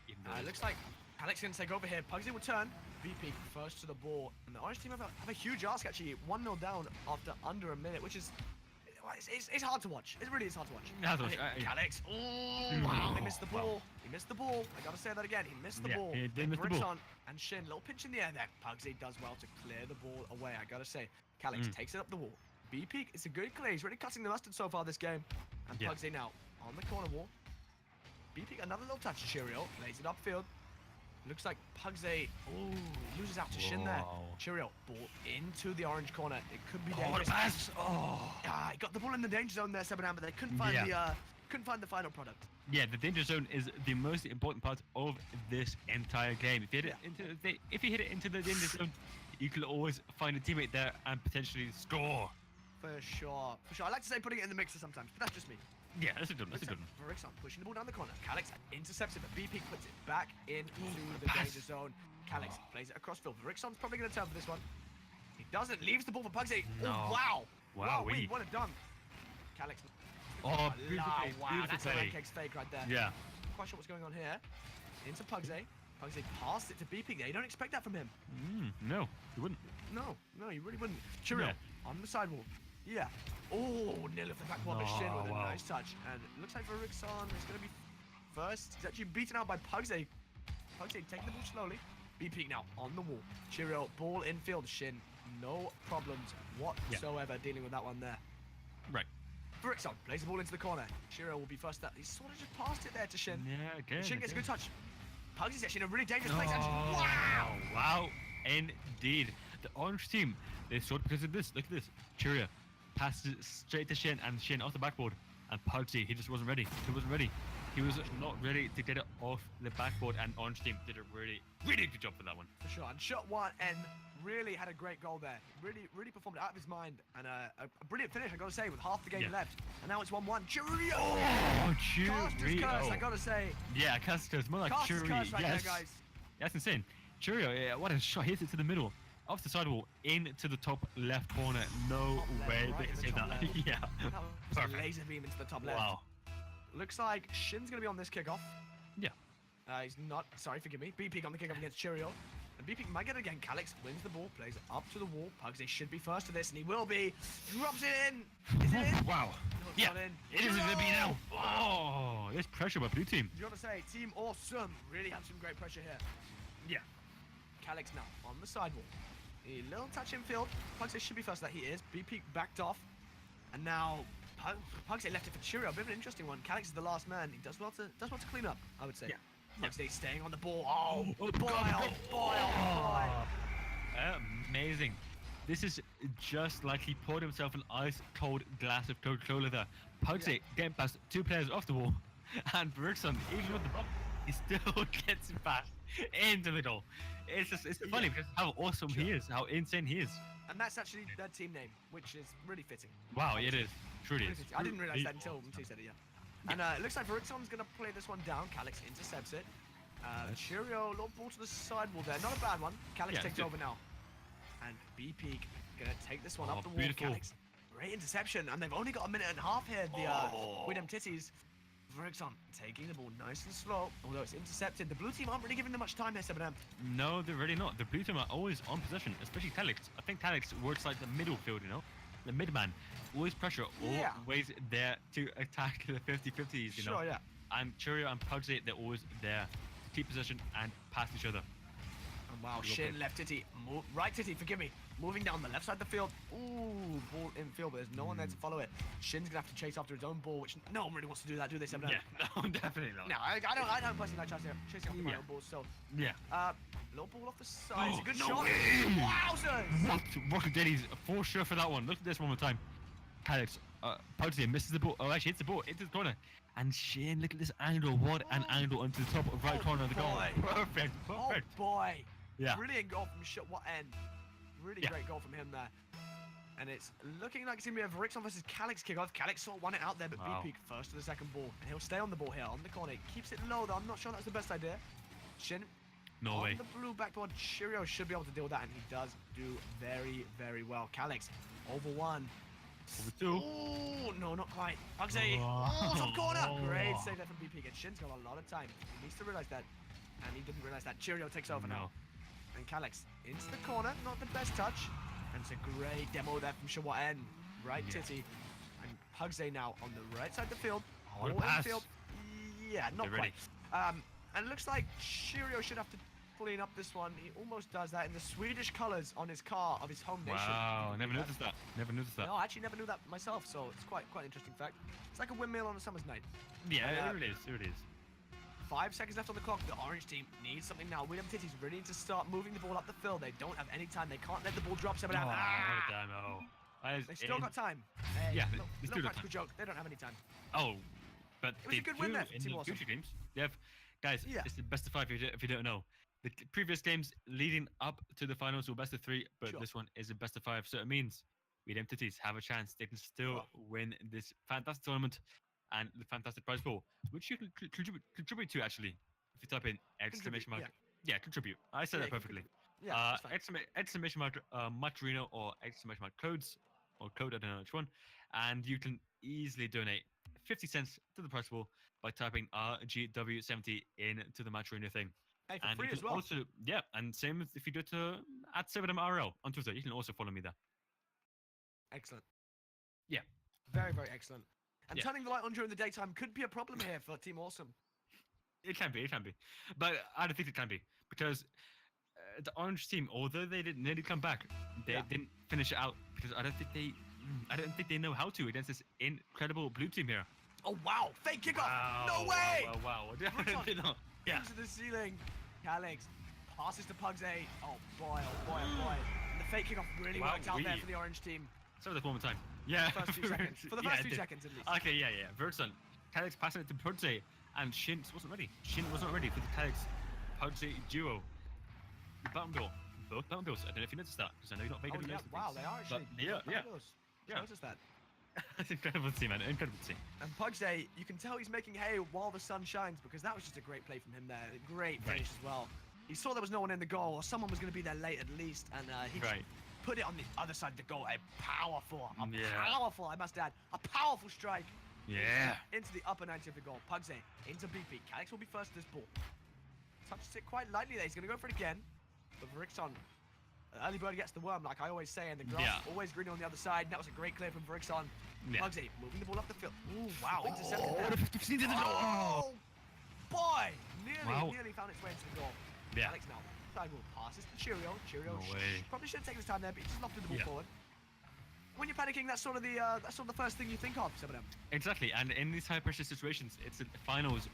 It looks like Alex going to take over here. Pugsy will turn. BP first to the ball, and the orange team have a huge ask actually. 1-0 down after under a minute, which is. It's hard to watch. It really is hard to watch. Alex. Oh, wow. They missed the ball. He missed the ball. I gotta say that again. He missed the ball. He did miss the ball. And Shin, little pinch in the air there. Pugsy does well to clear the ball away. I gotta say, Calix takes it up the wall. BP, it's a good clear. He's really cutting the mustard so far this game. And Pugsy now on the corner wall. BP, another little touch to Cheerio. Lays it upfield. Looks like Pugsy, loses out to Shin there. Cheerio, ball into the orange corner. It could be dangerous. He got the ball in the danger zone there, Sebadam, but they couldn't find the final product. Yeah, the danger zone is the most important part of this entire game. If you hit it into the danger zone, you can always find a teammate there and potentially score. For sure. I like to say putting it in the mixer sometimes, but that's just me. Yeah, that's a good one. Verixon pushing the ball down the corner. Calix intercepts it, but BP puts it back into the danger zone. Calix plays it across field. Verixon's probably going to turn for this one. He doesn't. Leaves the ball for Pugsy. No. Oh, wow. Wow. What a dunk. Calix. Oh, beautiful play. Wow, that's a pancakes fake right there. Yeah. Quite sure what's going on here. Into Pugsy. Pugsy passed it to BP there. You don't expect that from him. No, you wouldn't. No, you really wouldn't. Cheerio on the sidewall. Yeah. Oh, nil of the backboard to Shin with a nice touch. And it looks like Verixon is going to be first. He's actually beaten out by Pugsy. Pugsy taking the ball slowly. BP now on the wall. Cheerio, ball infield. Shin, no problems whatsoever dealing with that one there. Right. Verixon plays the ball into the corner. Cheerio will be first up. He sort of just passed it there to Shin. Yeah, again. Shin gets a good touch. Pugsy's actually in a really dangerous place. Wow, indeed. The orange team, they scored because of this. Look at this. Cheerio passes it straight to Shin, and Shin off the backboard. And Pugsy, he just wasn't ready. He was not ready to get it off the backboard, and orange team did a really good job for that one. For sure. And Shot 1N really had a great goal there. Really performed out of his mind, and a brilliant finish, I gotta say, with half the game left. And now it's 1-1. Cheerio! Oh, Cheerio! Caster's curse, I gotta say. Yeah, Caster's curse. More like Caster's Cheerio. Curse right there, guys. That's insane. Cheerio, what a shot. Hits it to the middle. Off the sidewall, into the top left corner. No way they can save that. Yeah. That was a laser beam into the top left. Wow. Looks like Shin's going to be on this kickoff. Yeah. He's not. Sorry, forgive me. BP on the kickoff against Cheerio. And BP might get it again. Calix wins the ball, plays it up to the wall. Pugsy should be first to this, and he will be. Drops it in. Is it in? Wow. No, it's not in. It is going to be now. Oh, there's pressure by blue team. Do you want to say Team Awesome really have some great pressure here? Yeah. Calix now on the sidewall. A little touch infield. Pugsy should be first. That he is. BP backed off. And now Pugsy left it for Cheerio. A bit of an interesting one. Calix is the last man. He does well to clean up, I would say. Yeah. Pugsy staying on the ball. Oh, boy, God. oh, boy, oh, boy. Amazing. This is just like he poured himself an ice cold glass of Coca-Cola there. Pugsy getting past 2 players off the wall, and Bergson, even with the block, he still gets it past into the goal. It's funny because how awesome he is, how insane he is. And that's actually their team name, which is really fitting. Wow, it is. Truly Really is. fitting. I didn't realize that until he said it, And it looks like Verixon's going to play this one down. Calix intercepts it. Cheerio, little ball to the sidewall there. Not a bad one. Calix takes over now. And B-Peak going to take this one up the wall. Beautiful. Calix. Great interception. And they've only got a minute and a half here, the Widom Titties. Verixon taking the ball nice and slow, although it's intercepted. The blue team aren't really giving them much time here, 7M. No, they're really not. The blue team are always on possession, especially Calix. I think Calix works like the middle field, you know? The midman. Always pressure, always there to attack the 50-50s, you know? Sure, yeah. And Cheerio and Pugsy, they're always there to keep possession and pass each other. And wow, Shin, left titty, right titty, forgive me. Moving down the left side of the field. Ooh, ball in field, but there's no one there to follow it. Shin's gonna have to chase after his own ball, which no one really wants to do that, do they, 7M? Yeah, no, definitely not. No, I don't personally like chasing after my own balls, so. Yeah. Low ball off the side. It's a good no shot. way. Wowzers! Rocket Daddy's for sure for that one. Look at this one more time. Calix, Pugsy misses the ball. Oh, actually hits the ball into the corner. And Shane, look at this angle. What an angle onto the top right corner of the goal. Perfect. Oh boy. Yeah. Brilliant goal from Shot. What end? Really great goal from him there. And it's looking like it's going to be a Verixon versus Calix kickoff. Calix sort of won it out there, but B-Peak first to the second ball. And he'll stay on the ball here on the corner. He keeps it low, though. I'm not sure that's the best idea. Shin No way. on the blue backboard. Cheerio should be able to deal with that, and he does do very, very well. Calix over 1. Over 2. Oh, no, not quite. Pugsy. Oh, top corner. Great save there from BP. And Shin's got a lot of time. He needs to realize that. And he didn't realize that. Cheerio takes over now. And Calix into the corner. Not the best touch. And it's a great demo there from Shawat N. Right titty. And Pugsy now on the right side of the field. What a pass. Field. Yeah, not They're quite. And it looks like Cheerio should have to clean up this one. He almost does that in the Swedish colours on his car of his home nation. Wow, I never noticed that. Never noticed that. No, I actually never knew that myself, so it's quite an interesting fact. It's like a windmill on a summer's night. Yeah, it is. It is. 5 seconds left on the clock. The orange team needs something now. Widom Titties ready to start moving the ball up the field. They don't have any time. They can't let the ball drop. Oh, damn, oh. They still got time. Yeah, no, they no still got practical joke. They don't have any time. Oh, but It was a good win there for in Team the Awesome. future games. They have, guys, it's the best of 5 if you don't know. The previous games leading up to the finals were best of 3, but this one is a best of 5. So it means we entities have a chance. They can still win this fantastic tournament and the fantastic prize pool, which you can contribute to actually. If you type in exclamation mark, contribute. I said that perfectly. Yeah, exclamation mark Maturino or exclamation mark codes or code, I don't know which one, and you can easily donate 50 cents to the prize pool by typing RGW70 into the Maturino thing. Hey, for And free you as can well. also, and same as if you go to @7MRL on Twitter, you can also follow me there. Excellent. Yeah. Very, very excellent. And Yeah. turning the light on during the daytime could be a problem here for Team Awesome. It can be, but I don't think it can be because the orange team, although they did nearly come back, they didn't finish it out because I don't think they know how to against this incredible blue team here. Oh wow! Fake kickoff! No way! Wow! Verixon Yeah. into the ceiling. Calix passes to Pugsy. Oh boy! Oh boy! Oh boy! And the fake kickoff really worked out there for the orange team. So this one more time. Yeah. First few seconds. For the first few seconds at least. Okay, yeah. Verixon, Calix passing it to Pugsy, and Shin wasn't ready. Shin wasn't ready for the Calix Pugsy duo. The button bill. Both button bills. I don't know if you noticed that, because I know you're not very good at noticing wow, things. they are actually. But yeah. Notice that. That's incredible to see, man. Incredible to see. And Pugsy, you can tell he's making hay while the sun shines because that was just a great play from him there. A great finish as well. He saw there was no one in the goal, or someone was going to be there late at least, and he put it on the other side of the goal. A powerful, I must add, a powerful strike. Yeah. Into the upper 90 of the goal. Pugsy into BP. Calix will be first to this ball. Touches it quite lightly there. He's going to go for it again. But Verixon, early bird gets the worm, like I always say, and the grass always green on the other side. And that was a great clear from Verixon. Pugsy moving the ball up the field. Ooh, wow, intercepted there. Oh, boy! Nearly found its way into the goal. Yeah. Calix now. Side ball passes to Cheerio. Cheerio No way. probably should have taken his time there, but he just lofted the ball forward. when you're panicking, that's sort of the first thing you think of, some of them. Exactly, and in these high pressure situations, it's the finals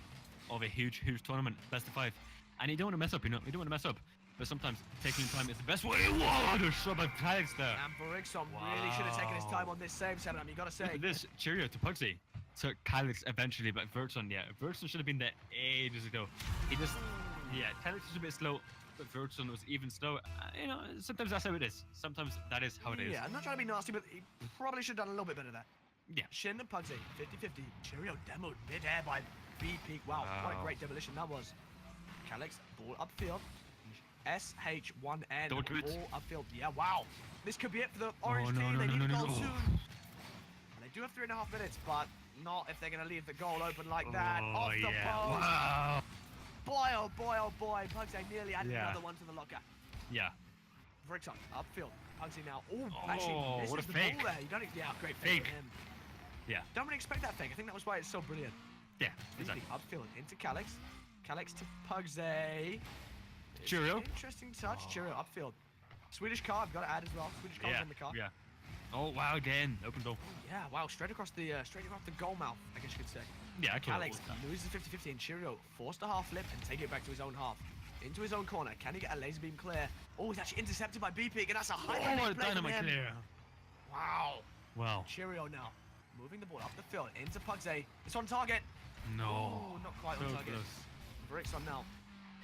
of a huge tournament, best of 5, and you don't want to mess up. You don't want to mess up. But sometimes taking time is the best way. Whoa, the sub of tags there. And Barixon really should have taken his time on this save, Seven. You gotta say. Look at this cheerio to Pugsy. Took Calyx eventually, but Vertson, yeah, Vertson should have been there ages ago. He just, yeah, Calyx was a bit slow, but Vertson was even slower. You know, sometimes that's how it is. Sometimes that is how it is. Yeah, I'm not trying to be nasty, but he probably should have done a little bit better there. Yeah. Shin and Pugsy, 50-50. Cheerio demoed mid-air by B-Peak. Wow, what a great demolition that was. Calyx, ball upfield. SH1N, Don't do it. ball upfield. Yeah, wow. This could be it for the orange no, team. no, They no, need no, a goal no. soon. And they do have 3.5 minutes, but not if they're going to leave the goal open like that. Oh, Off the yeah. post. Wow. Boy, oh boy, oh boy. Pugsy nearly added Yeah. another one to the locker. Yeah. Bricks on, upfield. Pugsy now. Oh, Oh, actually, what misses a the fake. ball there. You don't, yeah, great fake Fake. from him. Yeah. Don't really expect that fake. I think that was why it's so brilliant. Yeah. Easy, Exactly. upfield into Calyx. Calyx to Pugsy. Cheerio. Interesting touch. Cheerio, upfield. Swedish car, I've got to add as well. Swedish car's Yeah. in the car. Yeah. Oh wow, again, open goal. Yeah, wow, straight across the goal mouth, I guess you could say. Yeah, I call it Calyx all that. loses 50-50 and Cheerio forced a half flip and take it back to his own half. Into his own corner. Can he get a laser beam clear? Oh, he's actually intercepted by B-Pig, and that's a high Oh, play from dynamite him. clear. Wow. Wow. Cheerio now. Moving the ball up the field into Pugsy. It's on target. No. Oh, not quite So on target. close. Brixon now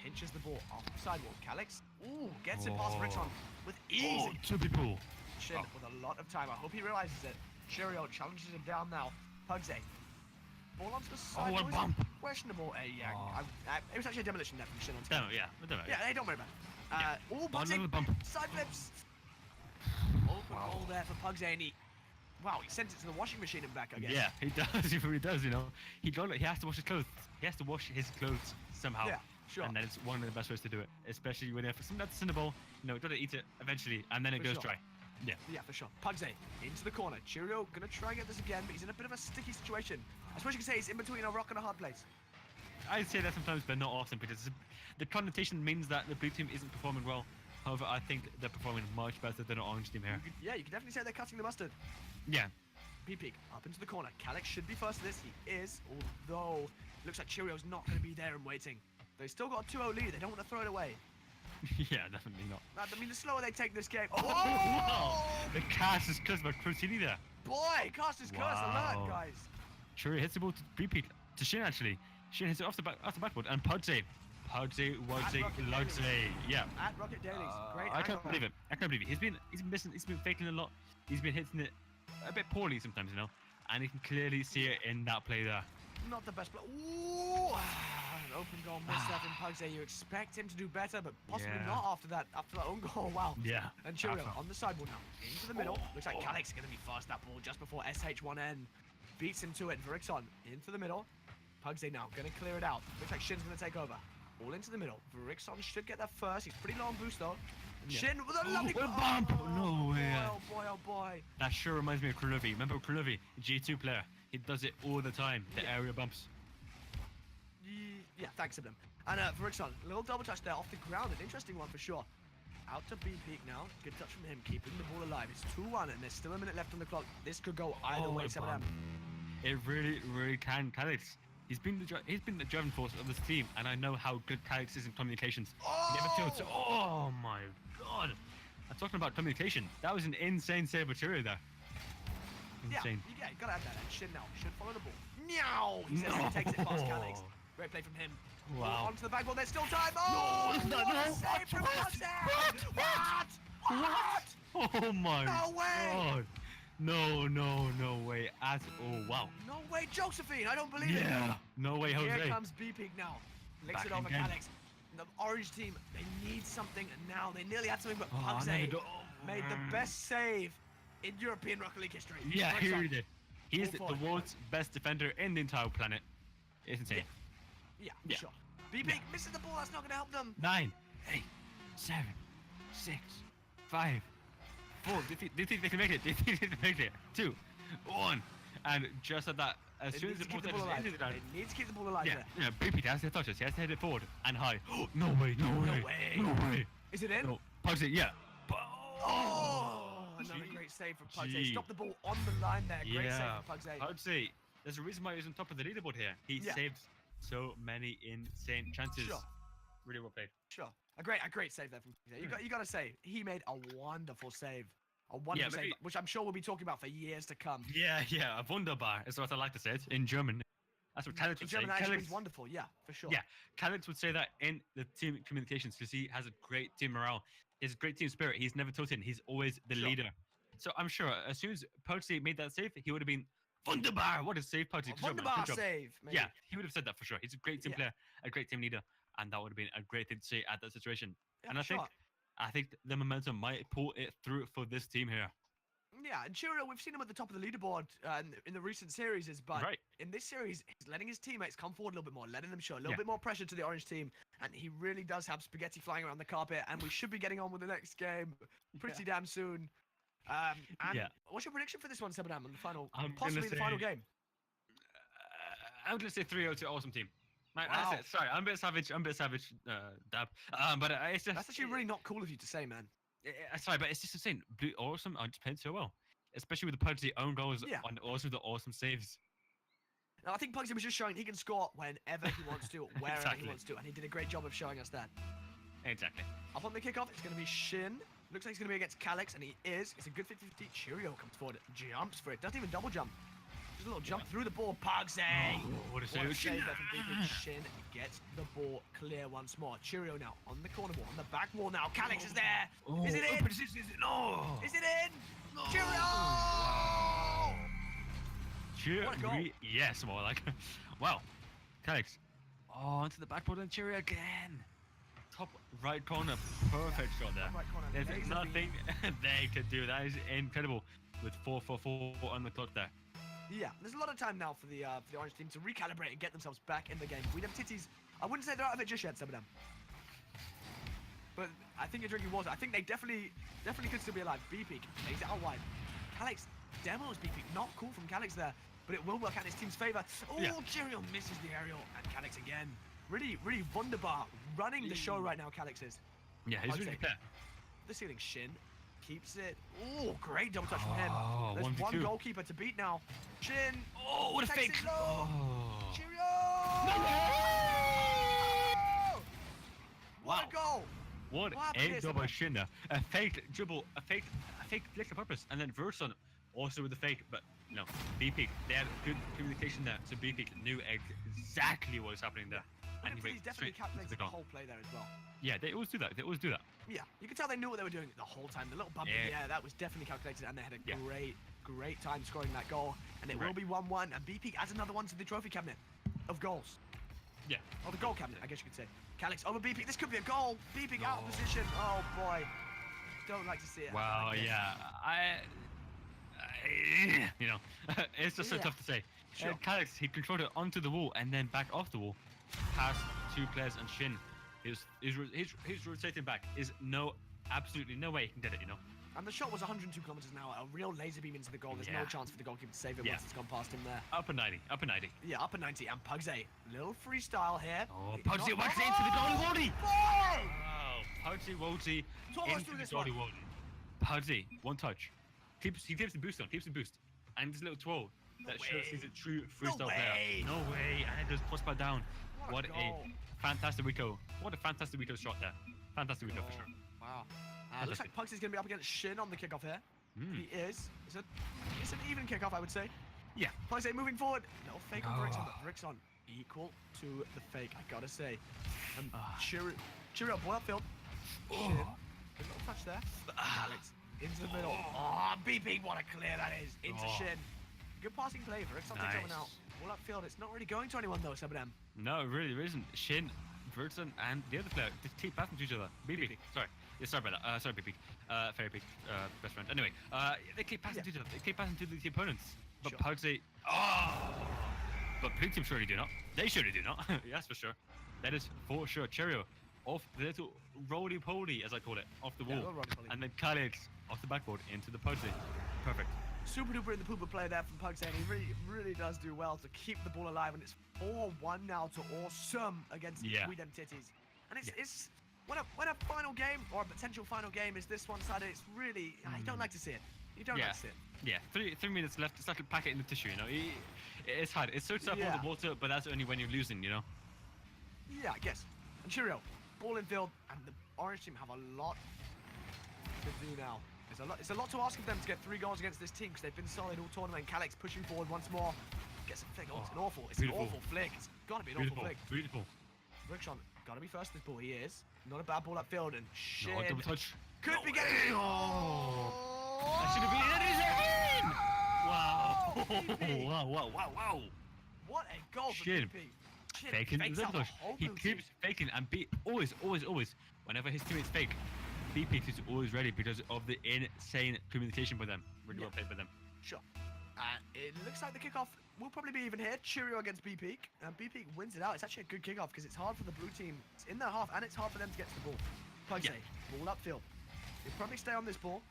pinches the ball off the sidewalk. Calyx, ooh, gets it past Oh. Brixon with Oh, easy. two people. Shin with a lot of time. I hope he realizes it. Cheerio challenges him down now. Pugsy. Ball onto the side. what a Oh, is it bump. questionable. Yeah, Oh. it was actually a demolition there from Shin on top. Demo, yeah. Demo, Yeah, hey, don't worry about it. All Another butting. bump. Side flips. Open goal there for Pugsy, and he, wow, he sent it to the washing machine and back, I guess. Yeah, he does. He really does. You know, he has to wash his clothes. He has to wash his clothes somehow. Yeah, sure. And then it's one of the best ways to do it, especially when you have some nuts in the bowl. You know, you gotta eat it eventually, and then it For goes sure. dry. Yeah. Yeah, for sure. Pugsy into the corner. Cheerio gonna try and get this again, but he's in a bit of a sticky situation. I suppose you could say he's in between a rock and a hard place. I'd say that sometimes, but not often, because the connotation means that the blue team isn't performing well. However, I think they're performing much better than the orange team here. Yeah, you could definitely say they're cutting the mustard. Yeah. P-Peak up into the corner. Calyx should be first to this. He is, although looks like Cheerio's not going to be there and waiting. They still got a 2-0 lead. They don't want to throw it away. Yeah, definitely not. I mean, the slower they take this game. Oh, wow. The cast is cursed by Crutini there. Boy, cast is curse Wow. alert, guys. Sure, he hits the ball to B-Peak, to Shin actually. Shin hits it off the backboard, and Pugsy. Pugsy, Wugsy, Rocket Lugsy. Dailies. Yeah. At Rocket Dailies. Great I can't angle. believe it. I can't believe it. He's been missing. He's been faking a lot. He's been hitting it a bit poorly sometimes, you know. And you can clearly see it in that play there. Not the best play. Ooh! An open goal missed there from Pugsy. You expect him to do better, but possibly Yeah. not after that own goal. Wow. Yeah. And Cheerio After. on the sideboard now. Into the middle. Looks like Calyx going to be fast that ball just before SH1N beats him to it. Verixon into the middle. Pugsy now going to clear it out. Looks like Shin's going to take over. All into the middle. Verixon should get that first. He's pretty low on boost though. And Yeah. Shin with a lovely what a bump! No way. Oh boy, oh boy. That sure reminds me of Kruluvi. Remember Kruluvi, G2 player? He does it all the time. The Yeah. area bumps. Yeah, thanks, Ibn. And Verixon, a little double touch there off the ground. An interesting one for sure. Out to B-Peak now. Good touch from him, keeping the ball alive. It's 2-1, and there's still a minute left on the clock. This could go either Oh, way, what a 7M. bump. It really, really can. Calyx. He's been the driving force of this team, and I know how good Calyx is in communications. He never tilts. Oh my god! I'm talking about communication. That was an insane save of Cheerio there. Insane. Yeah, you gotta add that. And Shin now should follow the ball. Meow! He says he takes it past Calyx. Great play from him. Wow. Onto the backboard. There's still time. Oh! No, what a no. save from Pugsy! What? Oh my No way! god! No way at all. Wow. No way, Josephine! I don't believe it. Yeah. No way, Jose. Here comes B-Peak now. Licks Back it over again. Calyx. The orange team, they need something, and now they nearly had something, but Oh, I Pugsy never do- made the best save in European Rocket League history. Yeah, Great he shot. really did. He's All the forward. world's best defender in the entire planet. It's insane. Yeah, Yeah. sure. B-Peak misses the ball, that's not going to help them. 9, 8, 7, 6, 5, 4. Do you think they can make it? Do you think they can make it? 2, 1. And just like that, as They soon need as the to keep ball the ball alive. touches the ground, They need to keep the ball alive yeah, there. yeah, BP has to touch us. He has to hit it forward and high. No way, no way, way. no way. Is it in? No, Pugsy, yeah. Oh! Another great Great save from Pugsy. Gee. Stop the ball on the line there. Great save Yeah, from Pugsy. Pugsy. There's a reason why he's on top of the leaderboard here. He Yeah. saved so many insane chances. Sure. Really well played. Sure. A great save there from Pugsy. You got to say, he made a wonderful save. A wonderful save, maybe- which I'm sure we'll be talking about for years to come. Yeah, a wunderbar is what I like to say it in German. That's what Calix In would say. German, actually, Calix, means wonderful. Yeah, for sure. yeah, Calix would say that in the team communications because he has a great team morale. He has a great team spirit. He's never tilted. He's always the Sure. leader. So I'm sure as soon as Pugsy made that save, he would have been wunderbar. What a save, Pugsy. Good job, man. Wunderbar Good job. save. Maybe. Yeah, he would have said that for sure. He's a great team Yeah. player, a great team leader, and that would have been a great thing to say at that situation. Yeah, And I sure. think the momentum might pull it through for this team here. Yeah, and Cheerio, we've seen him at the top of the leaderboard in the recent series, but Right. in this series, he's letting his teammates come forward a little bit more, letting them show a little Yeah. bit more pressure to the orange team, and he really does have spaghetti flying around the carpet, and we should be getting on with the next game pretty damn soon. And Yeah. what's your prediction for this one, Sebadam, on the final, I'm possibly gonna the final say- game? I'm gonna say 3-0 to awesome team. Like, Wow. that's it. Sorry, I'm a bit savage. Dab. But it's just That's actually really not cool of you to say, man. sorry, but it's just insane. Blue awesome. I'm just playing so well, especially with the Pugsy own goals Yeah. and also the awesome saves. Now, I think Pugsy was just showing he can score whenever he wants to, wherever Exactly. he wants to, and he did a great job of showing us that. Exactly. Up on the kickoff, it's going to be Shin. Looks like he's going to be against Calix, and he is. It's a good 50-50. Cheerio comes forward, jumps for it. Doesn't even double jump. Just a little jump through the ball. Pugsy! Oh, what a What a save! save there from BP. Shin gets the ball clear once more. Cheerio now on the corner wall, on the back wall now. Calix is there. Is it in? No. Is it in? Cheerio! What a goal. Yes, more like. Wow. Calix. Oh, into the backboard and Cheerio again. Top right corner. Perfect shot there. Top right corner, There's laser nothing they could do. That is incredible. With 4-4-4 on the clock there. Yeah, there's a lot of time now for the orange team to recalibrate and get themselves back in the game. We them titties. I wouldn't say they're out of it just yet, some of them. But I think you're drinking water. I think they definitely could still be alive. BP plays it out wide. Calix demos BP. Not cool from Calix there, but it will work out in his team's favor. Oh, Yeah. Cheerio misses the aerial, and Calix again. Really wunderbar. Running the show right now, Calix is. Yeah, he's I'd really say. fair. The ceiling Shin keeps it. Oh, great double touch from him. Oh, There's 1v2. one goalkeeper to beat now. Shin. Oh, what a takes fake! it low. Oh. Cheerio! What a Wow. goal! What What happened a here, double Simon? shin there. A fake dribble, a fake flick on purpose, and then Verson also with the fake, but no, BP, they had good communication there, so BP knew exactly what was happening there. And he He's went definitely straight into calculated the the goal. whole play there as well. Yeah, they always do that. They always do that. Yeah, you can tell they knew what they were doing the whole time. The little bump in the Yeah. air, that was definitely calculated, and they had a Yeah. great time scoring that goal. And it will Correct. be 1-1, and BP adds another one to the trophy cabinet of goals. Yeah. Or the goal cabinet, I guess you could say. Calix over BP. This could be a goal. BP out of No. position. Oh boy. Don't like to see it. Wow. happen like this. Yeah. You know, it's just so Yeah. tough to say. Sure. Calix, he controlled it onto the wall and then back off the wall, past two players and Shin. He's rotating back. Is absolutely no way he can get it. You know. And the shot was 102 kilometers an hour. A real laser beam into the goal. There's no Yeah. chance for the goalkeeper to save it Yeah. once it's gone past him there. Up a 90. Up a 90. Yeah, upper 90. And Pugsy, little freestyle here. Oh, It's Pugsy not- whacks it into the goalie Wally. Ball! Oh, Pugsy Wolsey Talk us into through the this one. goalie Wally. Pugsy, one touch. He keeps the boost on. Keeps the boost. And this little twirl that shows he's a true freestyle player. way. No way. And it just crossbar down. What a What goal. a fantastic Rico. What a fantastic Rico shot there. Fantastic Rico for sure. Wow. Looks like Pugsy's going to be up against Shin on the kickoff here. Mm. He is. It's an even kickoff, I would say. Yeah. Pugsy moving forward. Little fake on Brickson, Oh. but Brickson equal to the fake, I gotta say. And Ah. Cheerio, ball upfield. Shin. Good little touch there. Alex into the middle. Oh, BP, what a clear that is. Into Oh. Shin. Good passing play. Brickson takes over now. Nice. Ball upfield. It's not really going to anyone though, some of them. No, it really isn't. Shin, Verton, and the other player just keep passing to each other. BB. Sorry. Yeah, sorry about that. Sorry, BB. Fairy Pig, best friend. Anyway, they keep passing to each other. They keep passing to the opponents. But Sure. Pugsy. Oh! But blue team surely do not. They surely do not. Yes, for sure. That is for sure. Cheerio off the little roly-poly, as I call it, off the Yeah, wall. little roly-poly. And then Calix off the backboard into the Pugsy. Perfect. Super duper in the pooper play there from Pugsy, and he really does do well to keep the ball alive, and it's 4-1 now to Awesome against Yeah. We Them Titties. And Yeah. it's when a final game or a potential final game is this one sided, it's really you don't like to see it. You don't Yeah. let it sit. Yeah, 3 minutes left. It's like a packet in the tissue, you know. It's hard. It's so tough Yeah. on the water, but that's only when you're losing, you know. Yeah, I guess. And Cheerio, ball in field, and the orange team have a lot to do now. It's a lot to ask of them to get 3 goals against this team because they've been solid all tournament. Calix pushing forward once more. Gets a flick. Oh, it's an awful. It's Beautiful. an awful flick. It's gotta be an Beautiful, awful flick. beautiful. Rickshon gotta be first this ball. He is. Not a bad ball upfield and shit. No, double touch. Could No be getting. way. Oh, that should have been it. Wow. BP. Wow. What a goal for Shit. BP. Shit, Faking fakes the out the touch. whole He blue team. keeps faking and always. Whenever his teammates fake, BP is always ready because of the insane communication with them. Really well played by them. Sure. And it looks like the kickoff will probably be even here. Cheerio against BP. And BP wins it out. It's actually a good kickoff because it's hard for the blue team. It's in their half and it's hard for them to get to the ball. Pugsley, Yeah. ball upfield. He'll probably stay on this ball.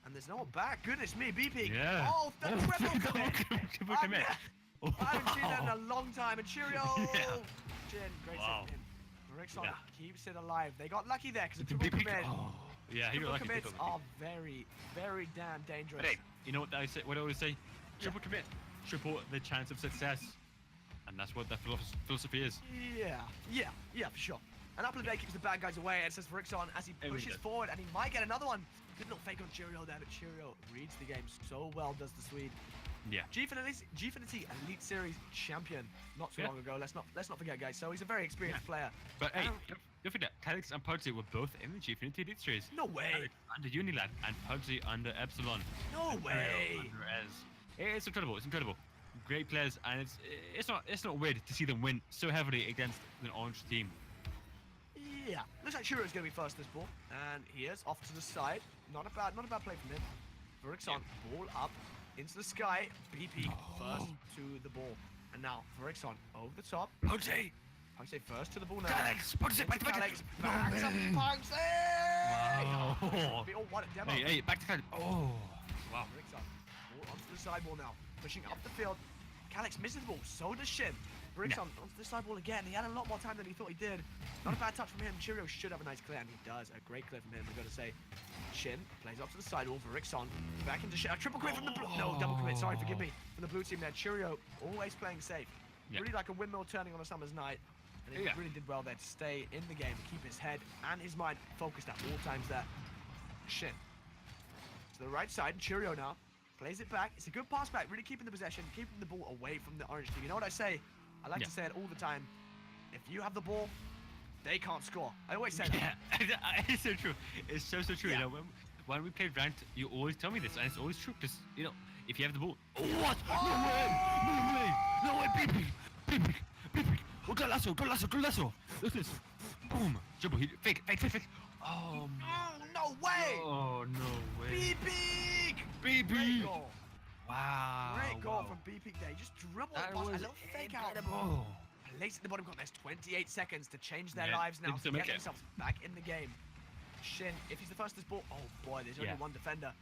And there's no one back. Goodness me, BP. Yeah. Oh, the triple commit. Triple commit. I haven't seen that in a long time. And Cheerio. Yeah. Chin, great Wow. save from him. Rickson Yeah. keeps it alive. They got lucky there because the The triple BP commit. oh, yeah, he got Triple lucky. commits He got lucky. are very, very damn dangerous. But hey, you know what I say? What I always say? Triple commit, triple the chance of success, and that's what that philosophy is. Yeah, for sure. And Appleday keeps the bad guys away and says Rickson as he There we pushes go. forward and he might get another one. Good little fake on Cheerio there, but Cheerio reads the game so well, does the Swede. Yeah. Gfinity Elite Series champion not too Yeah. long ago. Let's not forget, guys. So he's a very experienced player. But hey, Um, don't forget, Calix and Pugsy were both in the Gfinity Elite Series. No way. Calix under Unilad and Pugsy under Epsilon. No and way. Ariel under Ez. It's incredible. It's incredible. Great players, and it's not weird to see them win so heavily against an orange team. Yeah. Looks like Cheerio's going to be first this ball, and he is off to the side. Not a bad play from him. Rickson, ball up into the sky. BP first to the ball, and now Rickson over the top. Pugsy! Pugsy first to the ball now. Calix! Pugsy! Back to back! Calix No backs up way. Pugsy! Wow. Oh, what a demo. Hey, back to Calix. Oh, wow. Rickson, ball onto the sideball now, pushing up the field. Calix misses the ball, so does Shin. Rickson onto the sideball again. He had a lot more time than he thought he did. Not a bad touch from him. Cheerio should have a nice clear, and he does. A great clear from him, we've got to say. Shin plays up to the sidewall for Rickson. Back into Shin. A triple commit from the blue. No, double commit. Sorry, forgive me. From the blue team there. Cheerio always playing safe. Yeah. Really like a windmill turning on a summer's night. And he Yeah. really did well there to stay in the game, keep his head and his mind focused at all times there. Shin. To the right side. Cheerio now. Plays it back. It's a good pass back. Really keeping the possession, keeping the ball away from the orange team. You know what I say? I like Yeah. to say it all the time. If you have the ball, they can't score. I always say that. Yeah, it's so true. It's so true. Yeah. You know, when we played ranked, you always tell me this, and it's always true. Because you know, if you have the ball, oh what? No way! BP! Oh, go lasso! Look at this! Boom! Jumbo, he fake! Oh, Oh, no way! oh no way! BP! Great BP! goal. Wow! Great goal wow. from BP there. He just dribbled That past a was little fake out. incredible. Place at the bottom corner. There's 28 seconds to change their Yeah, lives now didn't to make get it. themselves back in the game. Shin, if he's the first to this ball, oh boy, there's only Yeah. one defender.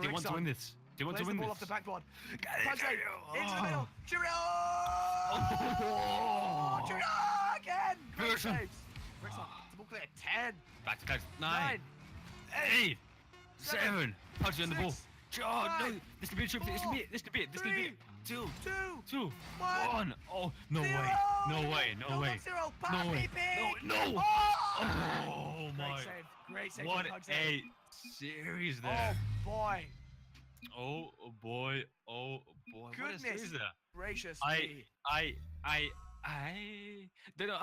They want to win this. They want Plays to the win ball this. off the backboard. Got it, Pugsy, got it. into the Oh. middle. Cheerio! Oh. Cheerio again! Great Rickson. saves. Rickson, the ball clear. 10, Back to Calix. 9, 8, 7. Pugsy on the ball. 6, Oh no! 5, This could be a triple. This could be it. This could be it. 2, 2, 2, 1. 1. Oh no way! 0. No way! No way! 0. No way! BP. No! No! Oh! Oh Great my! save. Great save. What from Pugsy. a series Oh there! boy. Oh boy! Oh boy! What a Goodness series there! gracious I me. don't know.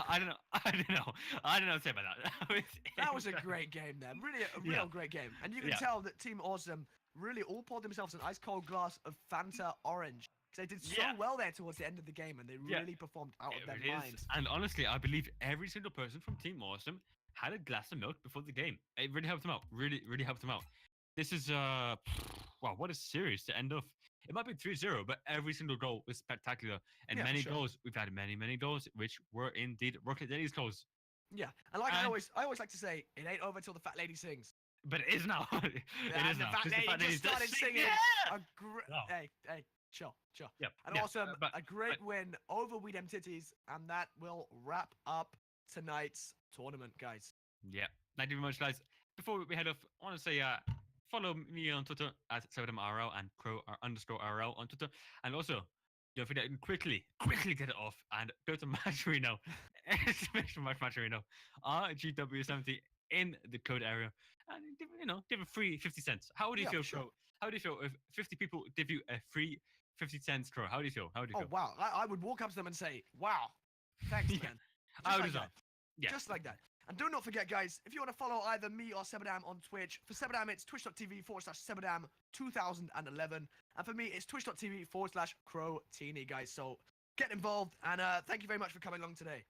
I don't know. I don't know. I don't know what to say about that. That was a great game there. Really a real Yeah. great game. And you can Yeah. tell that Team Awesome really all poured themselves an ice cold glass of Fanta Orange. Because they did so Yeah. well there towards the end of the game and they Yeah. really performed out of their It is. minds. And honestly, I believe every single person from Team Awesome had a glass of milk before the game. It really helped them out. Really helped them out. This is wow, what a series to end off. It might be 3-0, but every single goal was spectacular. And Yeah, for many sure. goals, we've had many goals, which were indeed Rocket Denny's goals. Yeah. And like I And- always like to say, it ain't over till the fat lady sings. But it is now. it And is the now. fat 'cause lady just lady's started just singing. Yeah! Wow. Hey, chill. Yep. And yeah, Awesome, but- a great but- win over We Dem Titties, and that will wrap up tonight's tournament, guys. Yeah. Thank you very much, guys. Before we head off, I want to say follow me on Twitter at 7MRL and Crow_RL on Twitter. And also, don't forget to quickly get it off and go to Matcherino, exclamation mark Matcherino, RGW70 in the code area, and give a free 50 cents. How do you feel, sure. Crow? How do you feel if 50 people give you a free 50 cents, Crow? How do you feel? How do you Oh feel? wow, I would walk up to them and say, "Wow, thanks, Yeah. man." I Just would like as well. that. Yeah. Just like that. And do not forget, guys, if you want to follow either me or Sebadam on Twitch, for Sebadam, it's twitch.tv/Sebadam2011. And for me, it's twitch.tv/CrowTeeny, guys. So get involved, and thank you very much for coming along today.